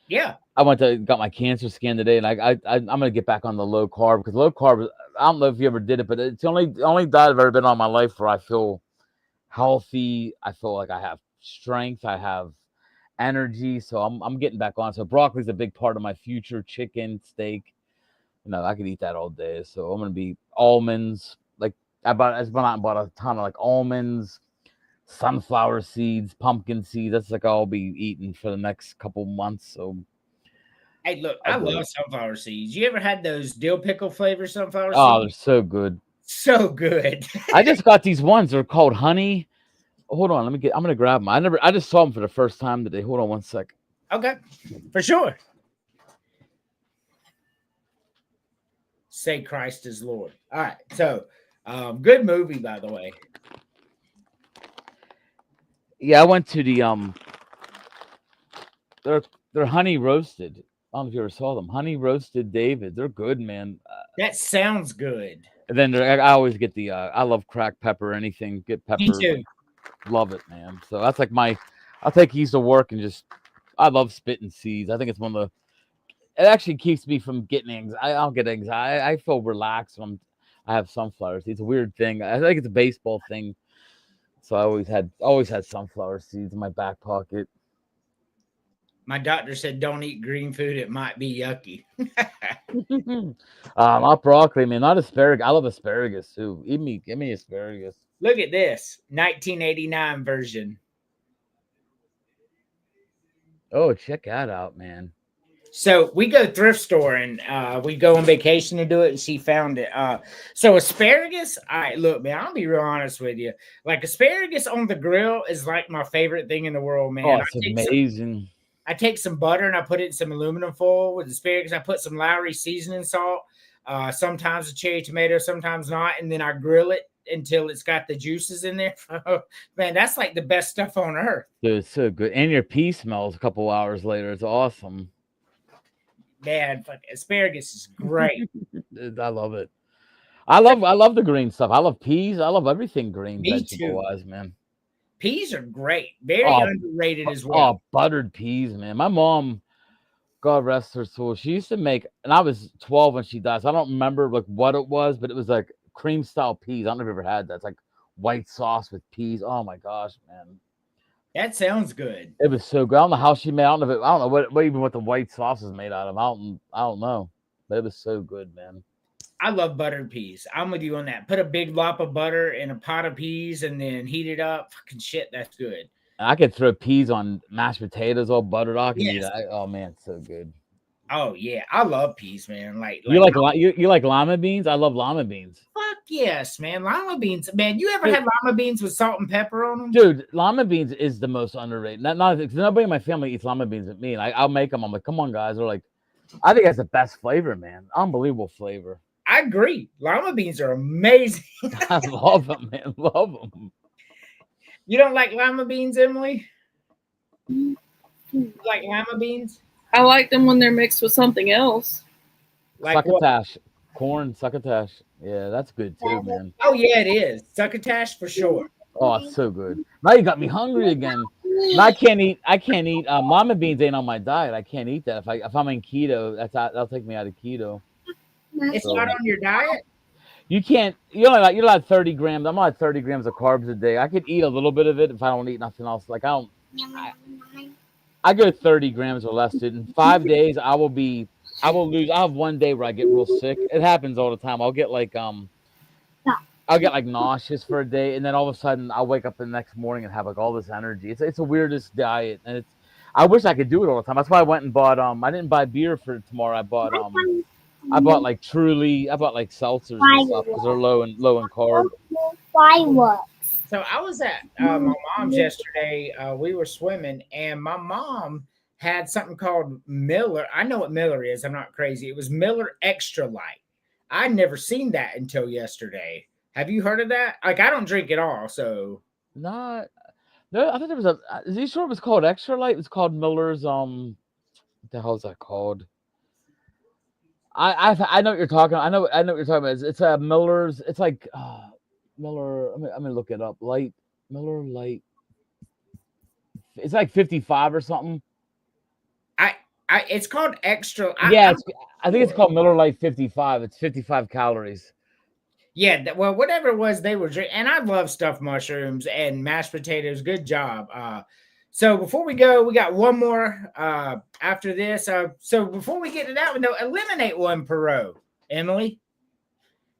yeah. I got my cancer scan today, and I'm gonna get back on the low carb because low carb. I don't know if you ever did it, but it's the only diet I've ever been on in my life where I feel healthy. I feel like I have strength. I have energy. So I'm getting back on. So broccoli's a big part of my future. Chicken, steak. I could eat that all day. So I'm gonna be almonds. Like I bought a ton of like almonds, sunflower seeds, pumpkin seeds. That's like I'll be eating for the next couple months. So hey, look, I love sunflower seeds. You ever had those dill pickle flavor sunflower seeds? Oh, they're so good. So good. I just got these ones. They're called honey. Hold on, I'm gonna grab them. I just saw them for the first time today. Hold on one sec. Okay, for sure. Say Christ is Lord. All right, so good movie, by the way. Yeah, I went to the they're honey roasted. I don't know if you ever saw them. Honey roasted David. They're good, man. That sounds good. And then I always get the I love cracked pepper. Anything get pepper. Me too. Love it, man. So that's like I'll take these to work and just I love spitting seeds. I think it's one of the. It actually keeps me from getting anxiety. I don't get anxiety. I feel relaxed when I have sunflower seeds. It's a weird thing. I think it's a baseball thing. So I always had sunflower seeds in my back pocket. My doctor said don't eat green food. It might be yucky. Not broccoli, man. Not asparagus. I love asparagus too. Give me asparagus. Look at this 1989 version. Oh, check that out, man. So we go thrift store and we go on vacation to do it, and she found it. So asparagus, all right, look, man, I'll be real honest with you. Like asparagus on the grill is like my favorite thing in the world, man. Oh, it's amazing. I take some butter and I put it in some aluminum foil with asparagus. I put some Lowry seasoning salt, sometimes a cherry tomato, sometimes not, and then I grill it until it's got the juices in there. Man, that's like the best stuff on earth. Dude, it's so good. And your pea smells a couple hours later. It's awesome. Man, asparagus is great. I love it. I love the green stuff. I love peas. I love everything green vegetable wise, man. Peas are great. Very underrated as well. Oh, buttered peas, man. My mom, God rest her soul, she used to make, and I was 12 when she died, so I don't remember like what it was, but it was like cream style peas. I don't know if you've ever had that. It's like white sauce with peas. Oh my gosh, man. That sounds good. It was so good. I don't know how she made. I don't know what the white sauce is made out of. I don't know, but it was so good, man. I love buttered peas. I'm with you on that. Put a big lump of butter in a pot of peas and then heat it up. Fucking shit, that's good. I could throw peas on mashed potatoes all buttered. I can eat that. Oh man, it's so good. Oh yeah, I love peas, man. You like lima beans? I love lima beans. Fuck yes, man. Lima beans, man. You ever had lima beans with salt and pepper on them? Dude, lima beans is the most underrated. Not because nobody in my family eats lima beans with me, and I'll make them. I'm like, come on, guys. They're like, I think that's the best flavor, man. Unbelievable flavor. I agree. Lima beans are amazing. I love them, man. Love them. You don't like lima beans, Emily? You like lima beans? I like them when they're mixed with something else. Like succotash. Corn succotash. Yeah, that's good too, man. Oh yeah, it is. Succotash for sure. Oh, it's so good. Now you got me hungry again. And I can't eat lima beans ain't on my diet. I can't eat that. If I'm in keto, that'll take me out of keto. It's not on your diet? You can't. You're allowed 30 grams. I'm allowed 30 grams of carbs a day. I could eat a little bit of it if I don't eat nothing else. Like I go 30 grams or less, dude. In 5 days, I will lose. I'll have one day where I get real sick. It happens all the time. I'll get like nauseous for a day, and then all of a sudden I'll wake up the next morning and have like all this energy. It's the weirdest diet, and I wish I could do it all the time. That's why I went and bought I didn't buy beer for tomorrow. I bought I bought like Truly. I bought like seltzers and stuff because they're low in carb. Fireworks. So I was at my mom's yesterday. We were swimming, and my mom had something called Miller. I know what Miller is. I'm not crazy. It was Miller Extra Light. I'd never seen that until yesterday. Have you heard of that? Like, I don't drink at all, so. Not. No, I thought there was a. Is he sure it was called Extra Light? It was called Miller's. What the hell is that called? I know what you're talking. I know what you're talking about. It's a Miller's. It's like Miller. I'm gonna look it up. Miller Light. It's like 55 or something. It's called Extra. I think it's called Miller Light 55. It's 55 calories. Yeah, well, whatever it was they were drinking, and I love stuffed mushrooms and mashed potatoes. Good job. So before we go, we got one more after this. So before we get to that one, though, eliminate one per row. Emily,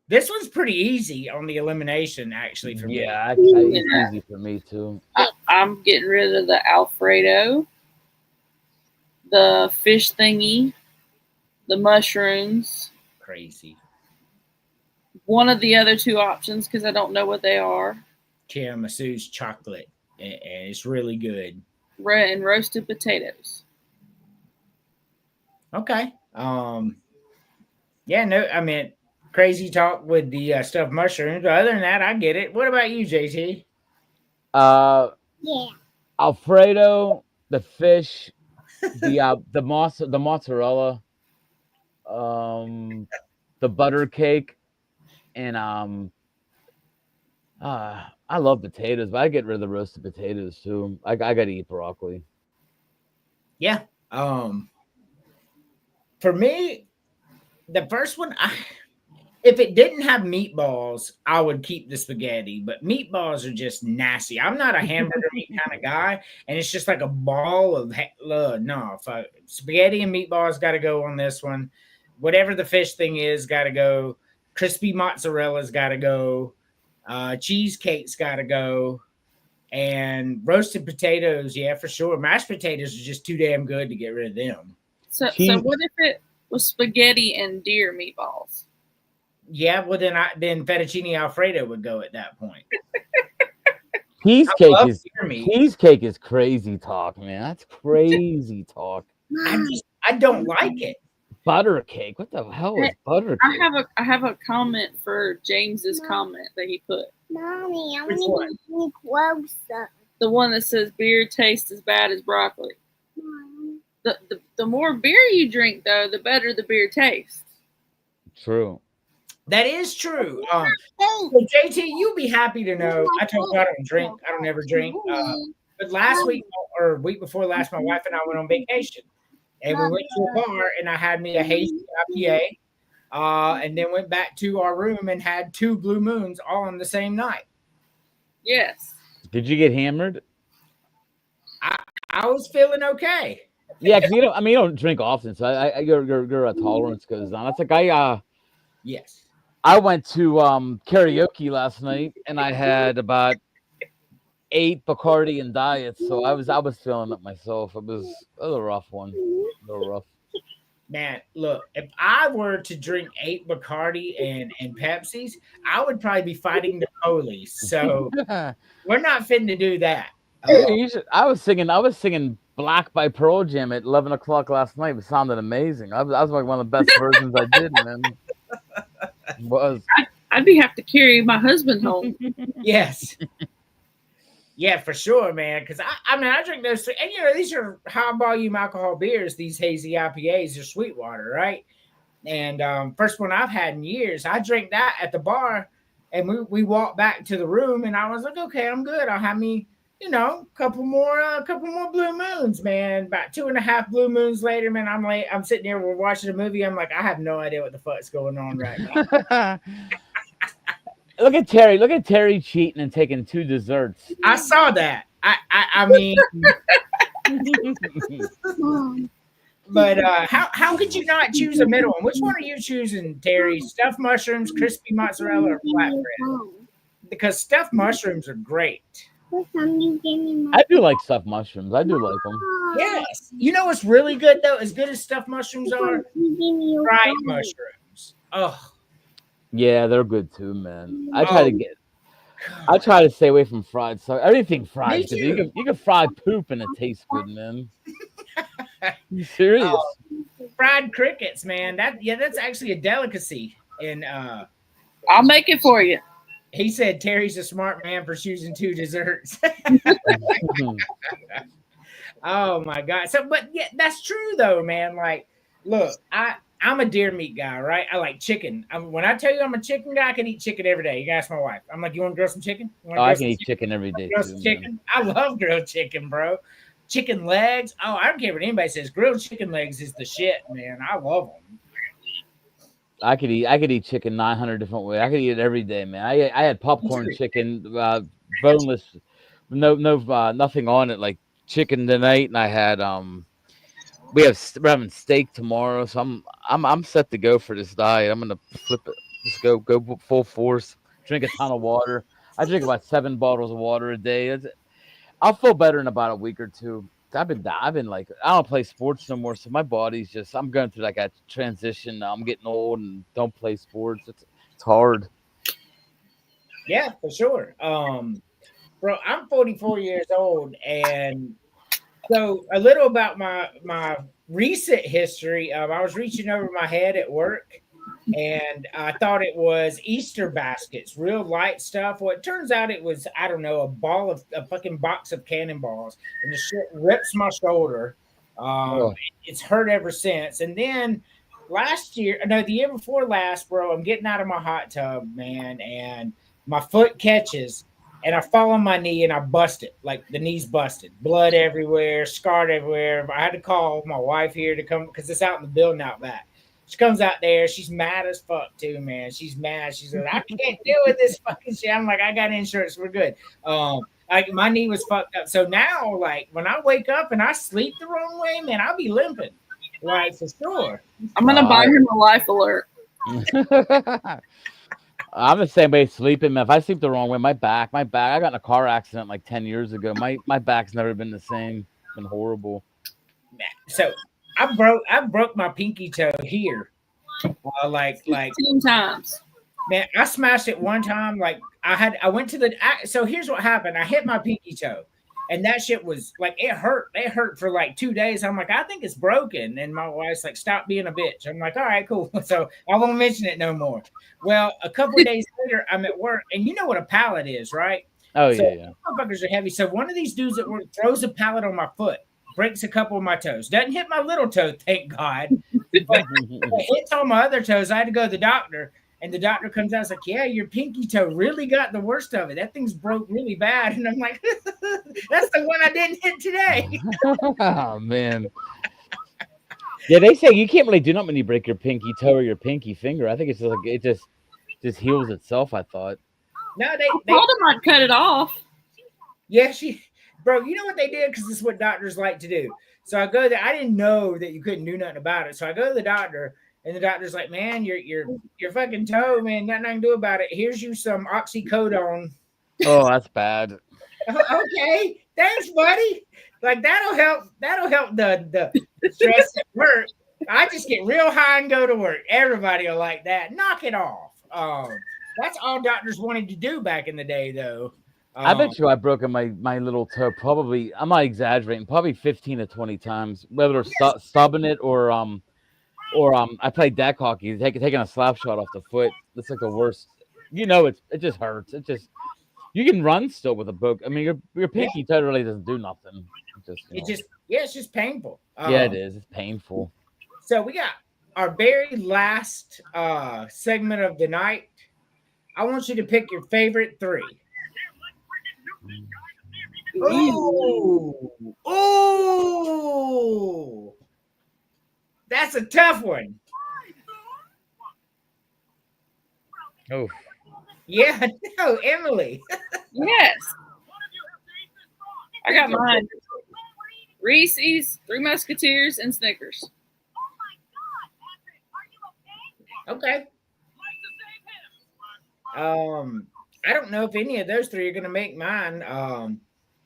this one's pretty easy on the elimination, actually, for me. Yeah, it's easy for me too. I'm getting rid of the Alfredo, the fish thingy, the mushrooms. Crazy. One of the other two options because I don't know what they are. Tiramisu's chocolate, and it's really good. And roasted potatoes. Okay. Yeah, no, I mean, crazy talk with the stuffed mushrooms. But other than that, I get it. What about you, JT? Yeah. Alfredo, the fish, the mozzarella, the butter cake, and I love potatoes, but I get rid of the roasted potatoes too. I gotta eat broccoli. Yeah. For me, the first one, if it didn't have meatballs, I would keep the spaghetti. But meatballs are just nasty. I'm not a hamburger meat kind of guy, and it's just like a ball of no. Spaghetti and meatballs got to go on this one. Whatever the fish thing is, got to go. Crispy mozzarella's got to go. Cheesecake's got to go. And roasted potatoes, yeah, for sure. Mashed potatoes are just too damn good to get rid of them. So what if it was spaghetti and deer meatballs? Yeah, well then fettuccine Alfredo would go at that point. Cheesecake is crazy talk, man. That's crazy talk. I don't like it. Butter cake. What the hell is butter cake? I have a comment for James's comment that he put. Mommy, I want to be closer. The one that says beer tastes as bad as broccoli. Mom. The more beer you drink, though, the better the beer tastes. True. That is true. So JT, you'll be happy to know. I told you I don't drink. I don't ever drink. But last week or week before last, my wife and I went on vacation. And we went to a bar, and I had me a hazy IPA, and then went back to our room and had 2 Blue Moons all on the same night. Yes. Did you get hammered? I was feeling okay. Yeah, because you don't drink often, so your tolerance goes down. That's like yes. I went to karaoke last night, and I had about 8 Bacardi and diets, so I was feeling it myself. It was a rough one. A little rough. Man, look, if I were to drink 8 Bacardi and Pepsis, I would probably be fighting the police. So we're not fitting to do that. I was singing Black by Pearl Jam at 11 o'clock last night. It sounded amazing. I was like one of the best versions I did, man. It was. I'd be have to carry my husband home. Yes. Yeah, for sure, man. Because I drink those, and these are high volume alcohol beers. These hazy IPAs are Sweetwater, right? And first one I've had in years. I drank that at the bar, and we walked back to the room, and I was like, okay, I'm good. I'll have me, a couple more Blue Moons, man. About 2.5 Blue Moons later, man, I'm sitting there, we're watching a movie. I'm like, I have no idea what the fuck's going on right now. Look at Terry cheating and taking 2 desserts. I saw that. I mean, but how could you not choose a middle one? Which one are you choosing, Terry? Stuffed mushrooms, crispy mozzarella, or flatbread? Because stuffed mushrooms are great. I do like stuffed mushrooms. I do like them. Yes. You know what's really good though? As good as stuffed mushrooms are, fried mushrooms. Oh, Yeah, they're good too, man. I God. try to stay away from fried. So everything fried Me is good. You too. can fry poop and it tastes good, man. You serious? Fried crickets, man. That's actually a delicacy. And I'll make it for you. he said Terry's a smart man for choosing 2 desserts. Oh my God. So, but yeah, that's true though, man. Like, look, I'm a deer meat guy, right? I like chicken. When I tell you I'm a chicken guy, I can eat chicken every day. You can ask my wife. I'm like, you want to grill some chicken? You want Oh, to I grill can some eat chicken? chicken every day Grill too, some man. chicken? I love grilled chicken, bro. Chicken legs. Oh, I don't care what anybody says. Grilled chicken legs is the shit, man. I love them. I could eat chicken 900 different ways. I could eat it every day, man. I had popcorn chicken, boneless, nothing on it, like chicken tonight, and I had we're having steak tomorrow, so I'm set to go for this diet. I'm gonna flip it, just go full force. Drink a ton of water. I drink about 7 bottles of water a day. I'll feel better in about a week or two. I've been like, I don't play sports no more, so my body's just, I'm going through like a transition now. I'm getting old and don't play sports. It's hard. Yeah, for sure. Bro, I'm 44 years old, and so a little about my recent history. I was reaching over my head at work, and I thought it was Easter baskets, real light stuff. Well, it turns out it was, I don't know, a fucking box of cannonballs, and the shit rips my shoulder. Oh, It's hurt ever since. And then last year, no, the year before last, bro, I'm getting out of my hot tub, man, and my foot catches. And I fall on my knee and I bust it. Like the knee's busted, blood everywhere, scarred everywhere. I had to call my wife here to come because it's out in the building out back. She comes out there. She's mad as fuck too, man. She's mad. She's like, I can't deal with this fucking shit. I'm like, I got insurance. We're good. Like my knee was fucked up. So now, like when I wake up and I sleep the wrong way, man, I'll be limping, like for sure. I'm gonna buy him a life alert. I'm the same way sleeping, man. If I sleep the wrong way, my back. I got in a car accident like 10 years ago. My back's never been the same. It's been horrible. So I broke my pinky toe here. Like 15 times. Man, I smashed it one time. Like I went to so here's what happened. I hit my pinky toe, and that shit was like it hurt. It hurt for like 2 days. I'm like, I think it's broken. And my wife's like, stop being a bitch. I'm like, all right, cool. So I won't mention it no more. Well, a couple of days later, I'm at work, and you know what a pallet is, right? Oh So yeah. motherfuckers are heavy. So one of these dudes at work throws a pallet on my foot, breaks a couple of my toes. Doesn't hit my little toe, thank God. But it hits on my other toes. I had to go to the doctor. And the doctor comes out and is like, yeah, your pinky toe really got the worst of it. That thing's broke really bad. And I'm like, that's the one I didn't hit today. Oh man. Yeah, they say you can't really do nothing when you break your pinky toe or your pinky finger. I think it's just like it just heals itself, I thought. No, I told him I'd cut it off. Yeah, bro, you know what they did? Because this is what doctors like to do. So I go there. I didn't know that you couldn't do nothing about it. So I go to the doctor. And the doctor's like, man, your fucking toe, man, nothing I can do about it. Here's you some oxycodone. Oh, that's bad. Okay, thanks, buddy. Like that'll help the stress at work. I just get real high and go to work. Everybody will like that. Knock it off. That's all doctors wanted to do back in the day, though. I bet you I've broken my little toe probably, I'm not exaggerating, probably 15 to 20 times, whether stubbing it or I played deck hockey, taking a slap shot off the foot. That's like the worst. You know, it just hurts. You can run still with a book. I mean, your pinky toe really doesn't do nothing. It's just painful. Yeah, it is. It's painful. So we got our very last segment of the night. I want you to pick your favorite 3. Ooh. That's a tough one. Oh. Yeah, no, Emily. Yes. I got mine. Reese's, 3 Musketeers, and Snickers. Okay. I don't know if any of those 3 are going to make mine,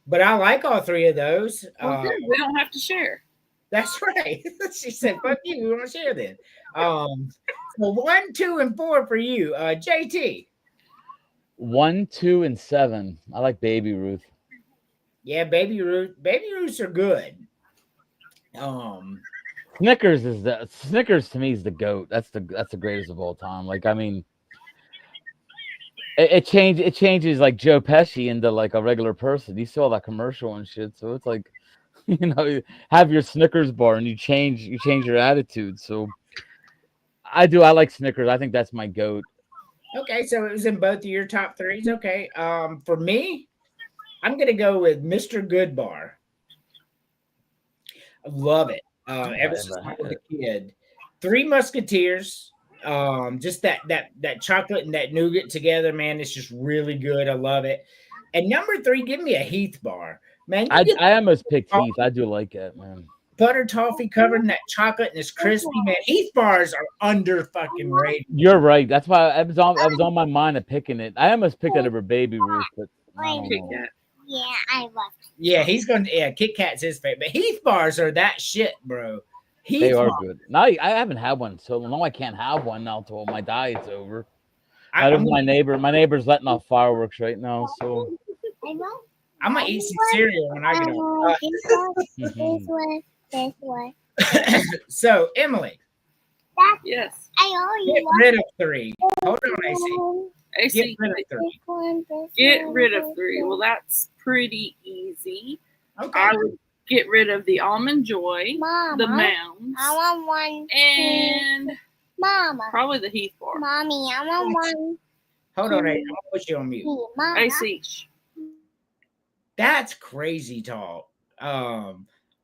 but I like all 3 of those. Well, good. We don't have to share. That's right. She said, fuck you, we want to share then. So So 1, 2, and 4 for you, JT. 1, 2, and 7. I like Baby Ruth. Yeah, Baby Ruths are good. Snickers to me is the GOAT. That's the greatest of all time. Like, I mean, it changes like Joe Pesci into like a regular person. You saw that commercial and shit, so it's like, you have your Snickers bar and you change your attitude. So I like Snickers. I think that's my GOAT. Okay, so it was in both of your top threes. Okay. For me, I'm gonna go with Mr. Goodbar. I love it. Ever since I was a kid. Three Musketeers. Just that chocolate and that nougat together, man. It's just really good. I love it. And number 3, give me a Heath bar, man. I almost picked Heath. I do like it, man. Butter toffee covered in that chocolate and it's crispy, man. Heath bars are under fucking rated. You're right. That's why I was on my mind of picking it. I almost picked it over Baby Ruth, but Kit Kat. Yeah, I love it. Yeah, he's going to. Yeah, Kit Kat's his favorite, but Heath bars are that shit, bro. They are good. Now I haven't had one, so no, I can't have one now until my diet's over. My neighbor's letting off fireworks right now, so I'm gonna eat some cereal when I get home. This one. So Emily, Yes. get rid of 3. Hold on, AC. AC, Get rid of 3. get rid of 3. Well, that's pretty easy. Okay. I would get rid of the Almond Joy, Mama, the Mounds, I want one. and Mama. probably the Heath bar. Mommy, I want one. Hold on, AC. I'm gonna put you on mute. Mama. AC. That's crazy talk.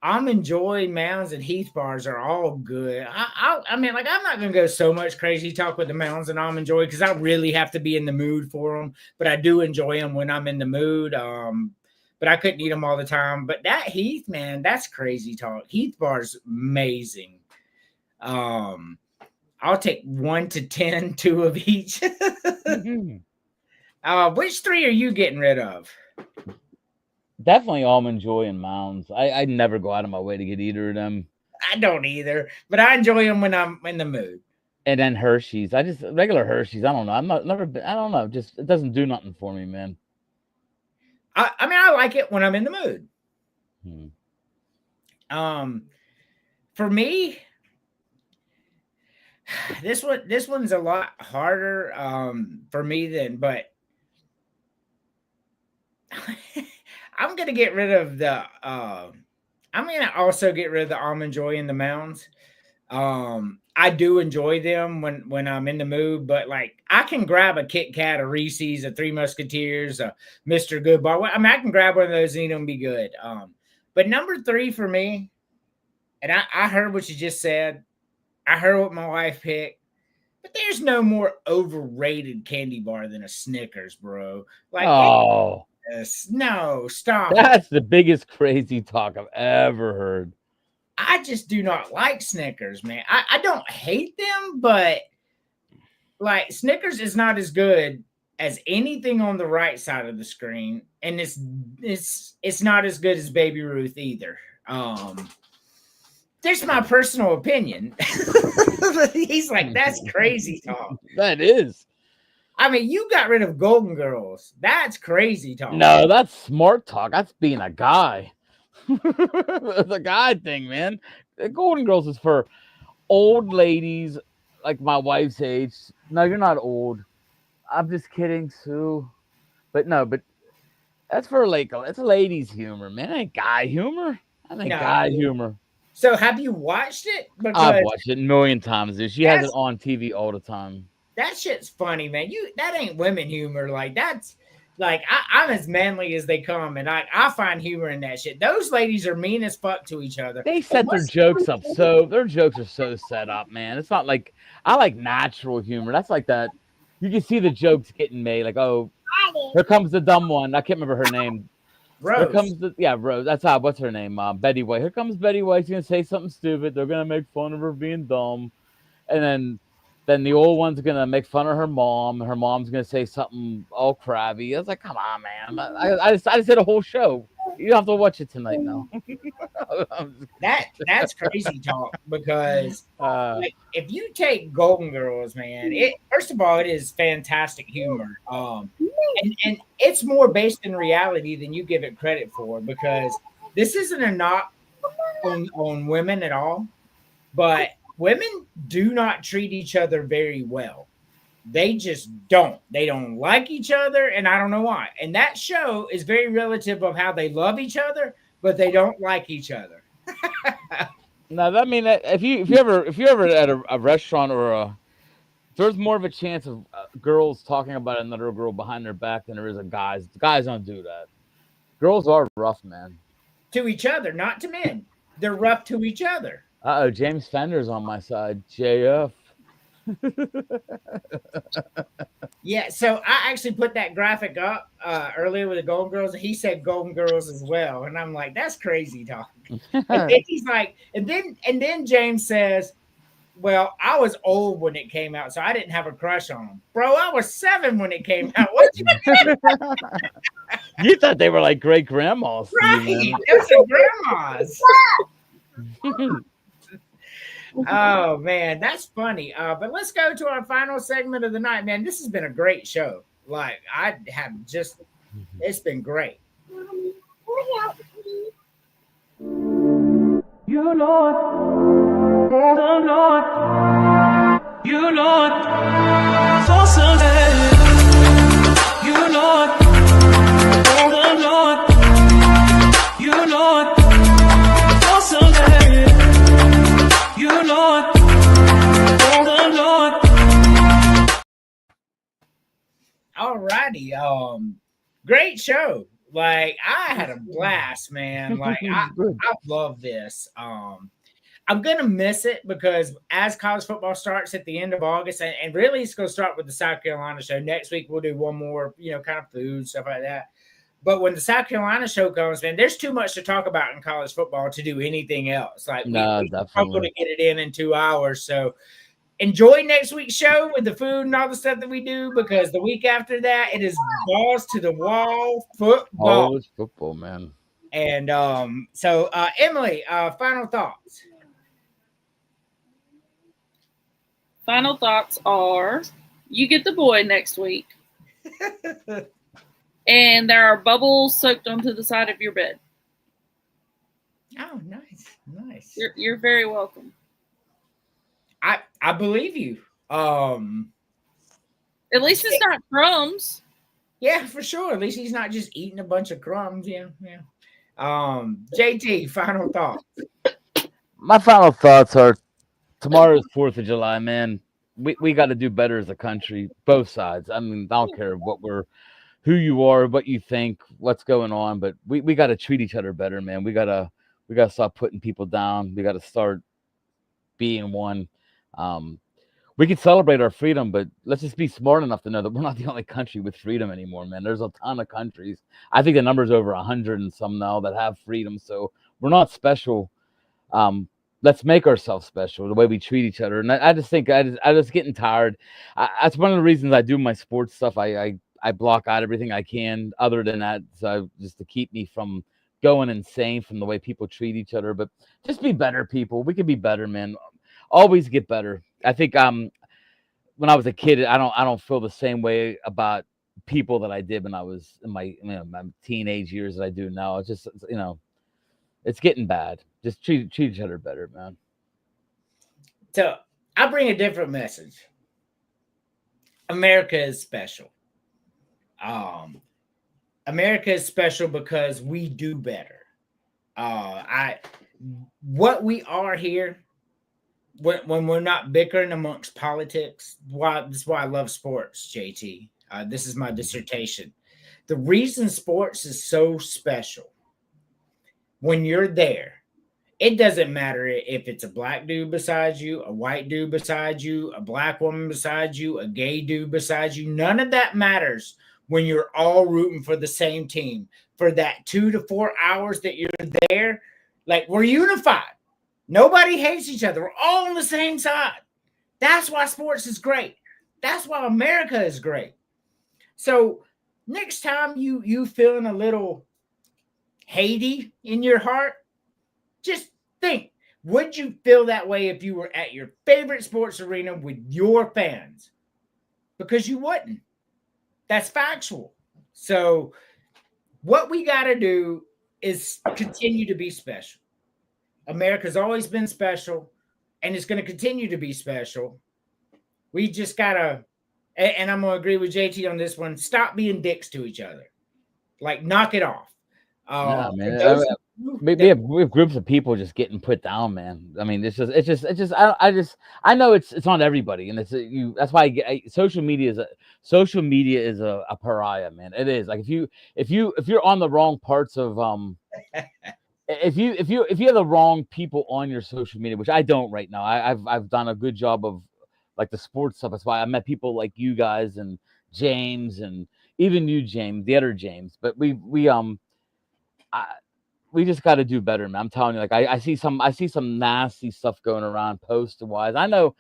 Almond Joy, Mounds, and Heath bars are all good. I mean, like, I'm not gonna go so much crazy talk with the Mounds and Almond Joy because I really have to be in the mood for them. But I do enjoy them when I'm in the mood. But I couldn't eat them all the time. But that Heath, man, that's crazy talk. Heath bar's amazing. I'll take 1 to 10, 2 of each. Which 3 are you getting rid of? definitely Almond Joy and Mounds. I never go out of my way to get either of them. I don't either, but I enjoy them when I'm in the mood. And then Hershey's. I just regular Hershey's. I don't know. I don't know. Just it doesn't do nothing for me, man. I mean, I like it when I'm in the mood. For me, this one's a lot harder for me than, but I'm gonna get rid of the. I'm gonna also get rid of the Almond Joy and the Mounds. I do enjoy them when I'm in the mood, but like I can grab a Kit Kat, a Reese's, a Three Musketeers, a Mr. Goodbar. I mean, I can grab one of those and eat them and be good. But number 3 for me, and I heard what you just said. I heard what my wife picked, but there's no more overrated candy bar than a Snickers, bro. Like, oh, no, stop. That's the biggest crazy talk I've ever heard. I just do not like Snickers, man. I don't hate them, but like Snickers is not as good as anything on the right side of the screen, and it's not as good as Baby Ruth either. There's my personal opinion. He's like, that's crazy talk. That is. I mean, you got rid of Golden Girls. That's crazy talk. No, that's smart talk. That's being a guy. It's a guy thing, man. The Golden Girls is for old ladies like my wife's age. No, you're not old. I'm just kidding, Sue. But that's for like it's ladies' humor, man. That ain't guy humor. I think guy humor. So have you watched it? Because I've watched it a million times. She has it on TV all the time. That shit's funny, man. That ain't women humor. Like that's like I'm as manly as they come, and I find humor in that shit. Those ladies are mean as fuck to each other. They set their jokes up their jokes are so set up, man. It's not like I like natural humor. That's like that. You can see the jokes getting made. Like, oh, here comes the dumb one. I can't remember her name. Rose. Here comes Rose. That's what's her name? Betty White. Here comes Betty White. She's gonna say something stupid. They're gonna make fun of her being dumb, and then the old one's gonna make fun of her mom. Her mom's gonna say something all crabby. I was like, come on, man. I just did a whole show. You have to watch it tonight now. That's crazy talk because like, if you take Golden Girls, man, it first of all it is fantastic humor. And it's more based in reality than you give it credit for because this isn't a knock on women at all, but women do not treat each other very well. They just don't. They don't like each other, and I don't know why. And that show is very relative of how they love each other, but they don't like each other. Now that mean that if you ever at a restaurant or there's more of a chance of girls talking about another girl behind their back than there is of guys. Guys don't do that. Girls are rough, man. To each other, not to men. They're rough to each other. James Fender's on my side. JF. Yeah, so I actually put that graphic up earlier with the Golden Girls, and he said Golden Girls as well, and I'm like, that's crazy talk. And then he's like, and then James says, "Well, I was old when it came out, so I didn't have a crush on him, bro. I was 7 when it came out. What you mean?" You thought they were like great grandmas, Right? Those are grandmas. Oh man, that's funny. But let's go to our final segment of the night, man. This has been a great show. Like I have just, it's been great. You Lord, the Lord, you Lord, for Sunday. You Lord, the Lord, you Lord, for Sunday. You Lord, the Lord. Alrighty, great show. Like I had a blast, man. Like I love this. I'm gonna miss it because as college football starts at the end of August, and really it's gonna start with the South Carolina show. Next week we'll do one more, kind of food stuff like that. But when the South Carolina show comes, man, there's too much to talk about in college football to do anything else. Like we're going to get it in 2 hours. So enjoy next week's show with the food and all the stuff that we do, because the week after that, it is balls to the wall football. Always football, man. And so Emily, final thoughts. Final thoughts are you get the boy next week. And there are bubbles soaked onto the side of your bed. Oh, nice. You're very welcome. I believe you. At least it's not crumbs. Yeah, for sure. At least he's not just eating a bunch of crumbs. Yeah. JT, final thoughts. My final thoughts are tomorrow's 4th of July, man. We got to do better as a country, both sides. I mean, I don't care who you are, what you think, what's going on, but we got to treat each other better, man. We gotta stop putting people down. We got to start being one. We can celebrate our freedom, but let's just be smart enough to know that we're not the only country with freedom anymore, man. There's a ton of countries. I think the number's over 100 and some now that have freedom, so we're not special. Let's make ourselves special the way we treat each other. And I just think I just getting tired. That's one of the reasons I do my sports stuff. I block out everything I can other than that, so just to keep me from going insane from the way people treat each other. But just be better people. We can be better, man. Always get better. I think when I was a kid, I don't feel the same way about people that I did when I was in my teenage years that I do now. It's just it's getting bad. Just treat each other better, man. So I bring a different message. America is special. America is special because we do better. What we are here when we're not bickering amongst politics. That's why I love sports, JT. This is my dissertation. The reason sports is so special. When you're there, it doesn't matter if it's a black dude beside you, a white dude beside you, a black woman beside you, a gay dude beside you. None of that matters when you're all rooting for the same team. For that 2 to 4 hours that you're there, like we're unified. Nobody hates each other. We're all on the same side. That's why sports is great. That's why America is great. So next time you feeling a little Haiti in your heart, just think, would you feel that way if you were at your favorite sports arena with your fans? Because you wouldn't. That's factual. So what we got to do is continue to be special. America's always been special, and it's going to continue to be special. We just got to, and I'm going to agree with JT on this one, stop being dicks to each other. Like, knock it off. Yeah, man. We have groups of people just getting put down, man. I mean, I know it's on everybody, and that's why social media is a pariah, man. It is. Like if you're on the wrong parts of if you have the wrong people on your social media, which I don't right now. I've done a good job of like the sports stuff. That's why I met people like you guys and James and even you, James, the other James. But we just got to do better, man. I'm telling you, like I see some nasty stuff going around post wise. I know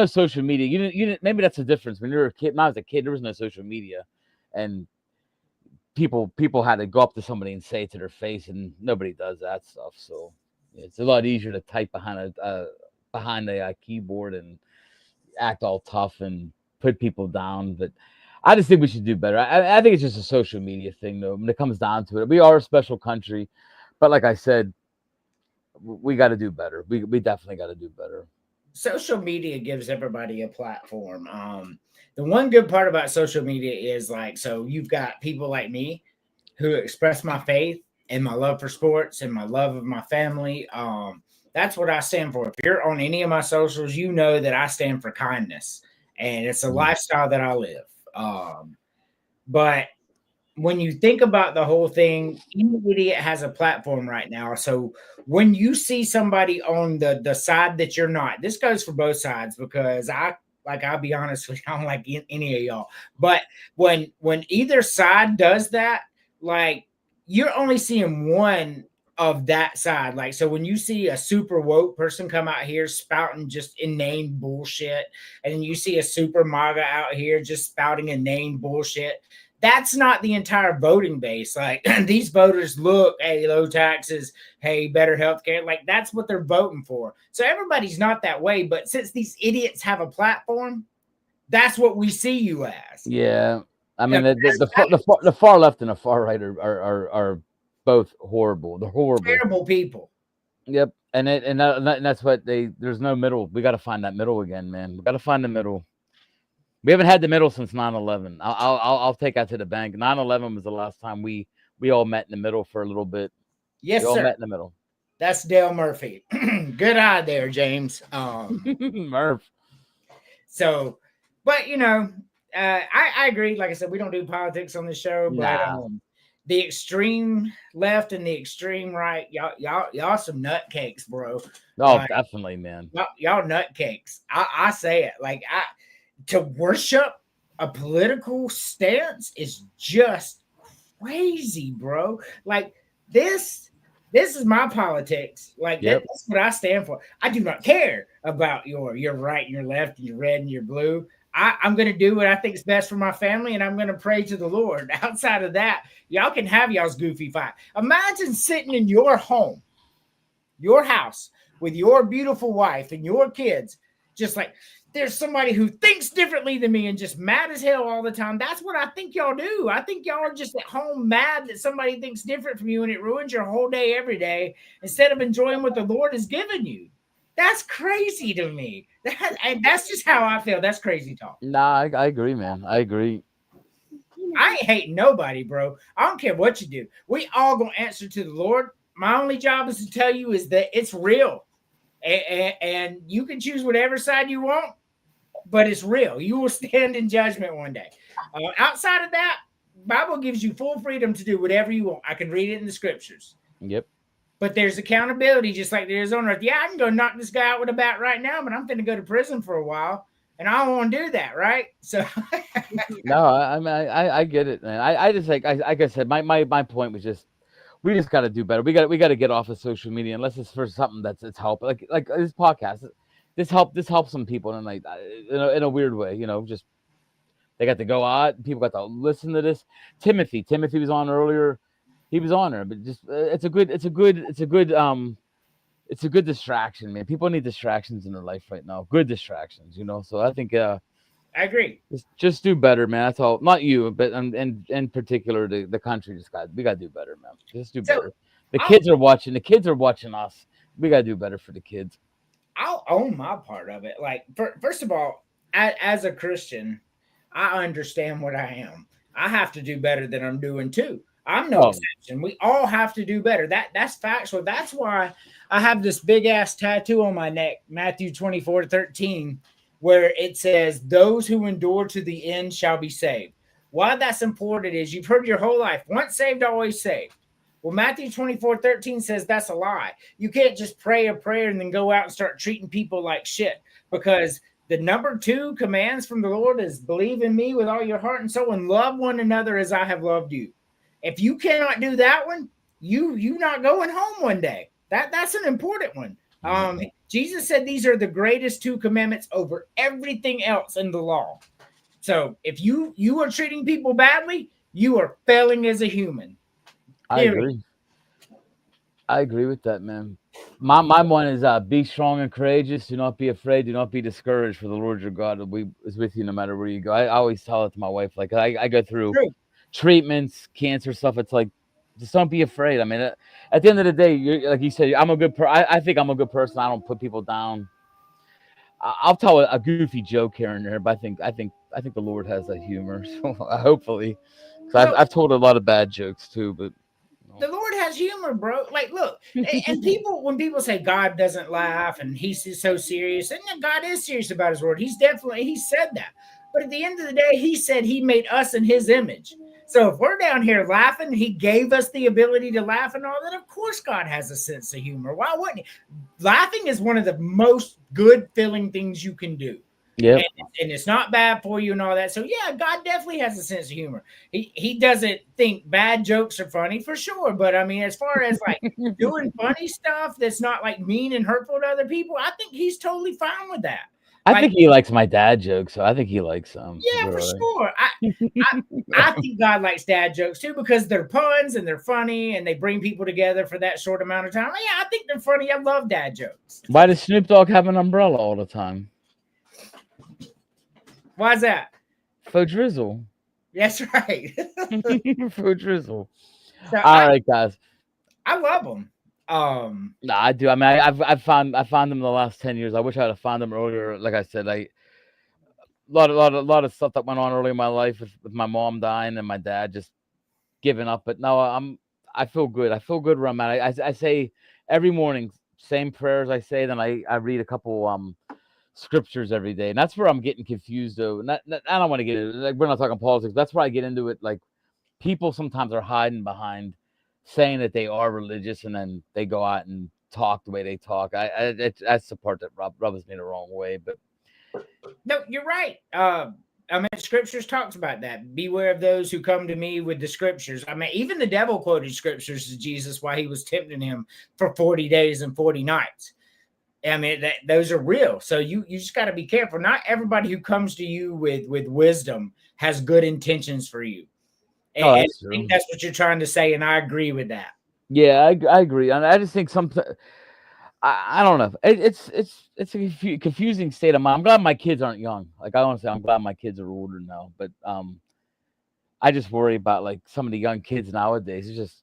social media. You didn't. Maybe that's the difference. When you were a kid, when I was a kid, there was no social media, and people had to go up to somebody and say it to their face, and nobody does that stuff. So it's a lot easier to type behind a keyboard and act all tough and put people down. But I just think we should do better. I think it's just a social media thing, though. When it comes down to it, we are a special country. But like I said, we got to do better. We definitely got to do better. Social media gives everybody a platform. The one good part about social media is like, so you've got people like me who express my faith and my love for sports and my love of my family. That's what I stand for. If you're on any of my socials, you know that I stand for kindness, and it's a lifestyle that I live. But when you think about the whole thing, any idiot has a platform right now. So when you see somebody on the side that you're not, this goes for both sides, because I'll be honest with you, I don't like any of y'all. But when either side does that, like, you're only seeing one of that side. Like, so when you see a super woke person come out here spouting just inane bullshit, and then you see a super MAGA out here just spouting inane bullshit, that's not the entire voting base. Like, these voters look, hey, low taxes, hey, better healthcare. Like, that's what they're voting for. So everybody's not that way. But since these idiots have a platform, that's what we see you as. Yeah, I mean, the far left and the far right are both horrible. They're horrible, terrible people. Yep, and that's what there's no middle. We got to find that middle again, man. We got to find the middle. We haven't had the middle since 9/11. I'll take that to the bank. 9/11 was the last time we all met in the middle for a little bit. Yes, we all sir. met in the middle. That's Dale Murphy. Good eye there, James. Murph. So, but I agree. Like I said, we don't do politics on the show, but the extreme left and the extreme right, y'all some nutcakes, bro. Oh, definitely, man. Y'all nutcakes. I say it. Like, to worship a political stance is just crazy, bro. Like, this is my politics. Like, that's what I stand for. I do not care about your right and your left and your red and your blue. I'm going to do what I think is best for my family, and I'm going to pray to the Lord. Outside of that, y'all can have y'all's goofy fight. Imagine sitting in your home, your house, with your beautiful wife and your kids, just like, there's somebody who thinks differently than me and just mad as hell all the time. That's what I think y'all do. I think y'all are just at home mad that somebody thinks different from you, and it ruins your whole day every day instead of enjoying what the Lord has given you. That's crazy to me. That's just how I feel. That's crazy talk. Nah, I agree, man. I agree. I ain't hating nobody, bro. I don't care what you do. We all gonna answer to the Lord. My only job is to tell you is that it's real. And you can choose whatever side you want, but it's real. You will stand in judgment one day. Outside of that, Bible gives you full freedom to do whatever you want. I can read it in the scriptures. Yep. But there's accountability, just like there is on earth. Yeah, I can go knock this guy out with a bat right now, but I'm going to go to prison for a while, and I don't want to do that, right? So, no, I mean, I get it, man. I just like I said, my point was just, we just got to do better. We got to get off of social media, unless it's for something it's help. Like this podcast, this helps some people, and like in a weird way, just they got to go out. People got to listen to this. Timothy was on earlier. He was on there, but just it's a good distraction, man. People need distractions in their life right now. Good distractions, So I think I agree. just do better, man. That's all. Not you, but in particular the country we gotta do better, man. Just do better. The kids are watching. The kids are watching us. We gotta do better for the kids. I'll own my part of it. Like, first of all, as a Christian, I understand what I am. I have to do better than I'm doing too. I'm no exception. We all have to do better. That's factual. That's why I have this big ass tattoo on my neck, Matthew 24:13, where it says, "Those who endure to the end shall be saved." Why that's important is you've heard your whole life, once saved, always saved. Well, Matthew 24:13 says that's a lie. You can't just pray a prayer and then go out and start treating people like shit, because the number 2 commands from the Lord is believe in me with all your heart and soul and love one another as I have loved you. If you cannot do that one, you not going home one day. That's an important one. Jesus said these are the greatest 2 commandments over everything else in the law. So if you are treating people badly, you are failing as a human. Period. I agree with that, man. My one is be strong and courageous. Do not be afraid. Do not be discouraged. For the Lord your God is with you no matter where you go. I always tell it to my wife. Like I go through treatments, cancer stuff. It's like, just don't be afraid. I mean, at the end of the day, like you said, I'm a good I think I'm a good person. I don't put people down. I'll tell a goofy joke here and there, but I think the Lord has that humor. So hopefully, because I've told a lot of bad jokes too, but. The Lord has humor, bro. Like, look, and when people say God doesn't laugh and he's so serious, and God is serious about his word. He said that. But at the end of the day, he said he made us in his image. So if we're down here laughing, he gave us the ability to laugh and all that. Of course, God has a sense of humor. Why wouldn't he? Laughing is one of the most good feeling things you can do. Yeah, and it's not bad for you and all that. So yeah, God definitely has a sense of humor. He doesn't think bad jokes are funny for sure, but I mean, as far as like doing funny stuff that's not like mean and hurtful to other people, I think he's totally fine with that. I think he likes my dad jokes, so I think he likes them. Yeah, for sure. I think God likes dad jokes too, because they're puns and they're funny and they bring people together for that short amount of time. Yeah, I think they're funny. I love dad jokes. Why does Snoop Dogg have an umbrella all the time? Why's that? For drizzle. That's right. For drizzle. So all right, guys. I love them. No, I do. I mean, I've found them in the last 10 years. I wish I had found them earlier. Like I said, a lot of stuff that went on early in my life with my mom dying and my dad just giving up. But no, I feel good. I feel good where I'm at. I say every morning, same prayers I say. Then I read a couple scriptures every day, and that's where I'm getting confused though. And I don't want to get into it. Like, we're not talking politics. That's where I get into it. Like, people sometimes are hiding behind saying that they are religious, and then they go out and talk the way they talk. That's the part that rubs me the wrong way. But no, you're right. I mean, scriptures talks about that. Beware of those who come to me with the scriptures. I mean, even the devil quoted scriptures to Jesus while he was tempting him for 40 days and 40 nights. I mean, those are real. So you just got to be careful. Not everybody who comes to you with wisdom has good intentions for you. And I think that's what you're trying to say, and I agree with that. Yeah, I agree. And I just think I don't know. It's a confusing state of mind. I'm glad my kids aren't young. Like, I want to say I'm glad my kids are older now. But I just worry about like some of the young kids nowadays. It's just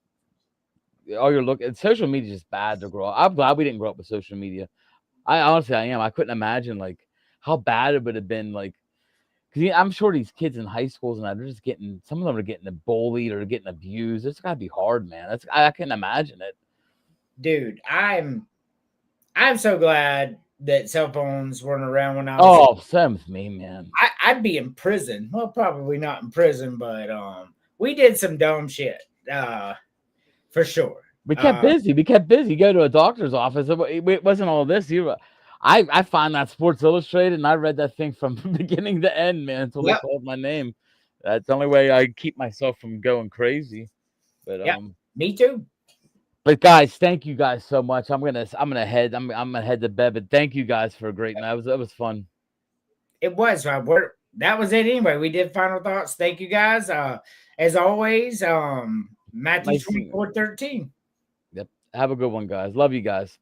all you're looking. Social media is just bad to grow up. I'm glad we didn't grow up with social media. I honestly, I am. I couldn't imagine like how bad it would have been. Like, because I'm sure these kids in high schools and they're just getting, some of them are getting bullied or getting abused. It's got to be hard, man. I can't imagine it. Dude, I'm so glad that cell phones weren't around when I was. Oh, same with me, man. I'd be in prison. Well, probably not in prison, but we did some dumb shit, for sure. We kept busy. Go to a doctor's office. It wasn't all this. I find that Sports Illustrated, and I read that thing from beginning to end, man, until they called my name. That's the only way I keep myself from going crazy. But me too. But guys, thank you guys so much. I'm gonna head to bed. But thank you guys for a great night. That was fun. It was. That was it anyway. We did final thoughts. Thank you guys. As always, Matthew Nice. 24-13. Yep. Have a good one, guys. Love you guys.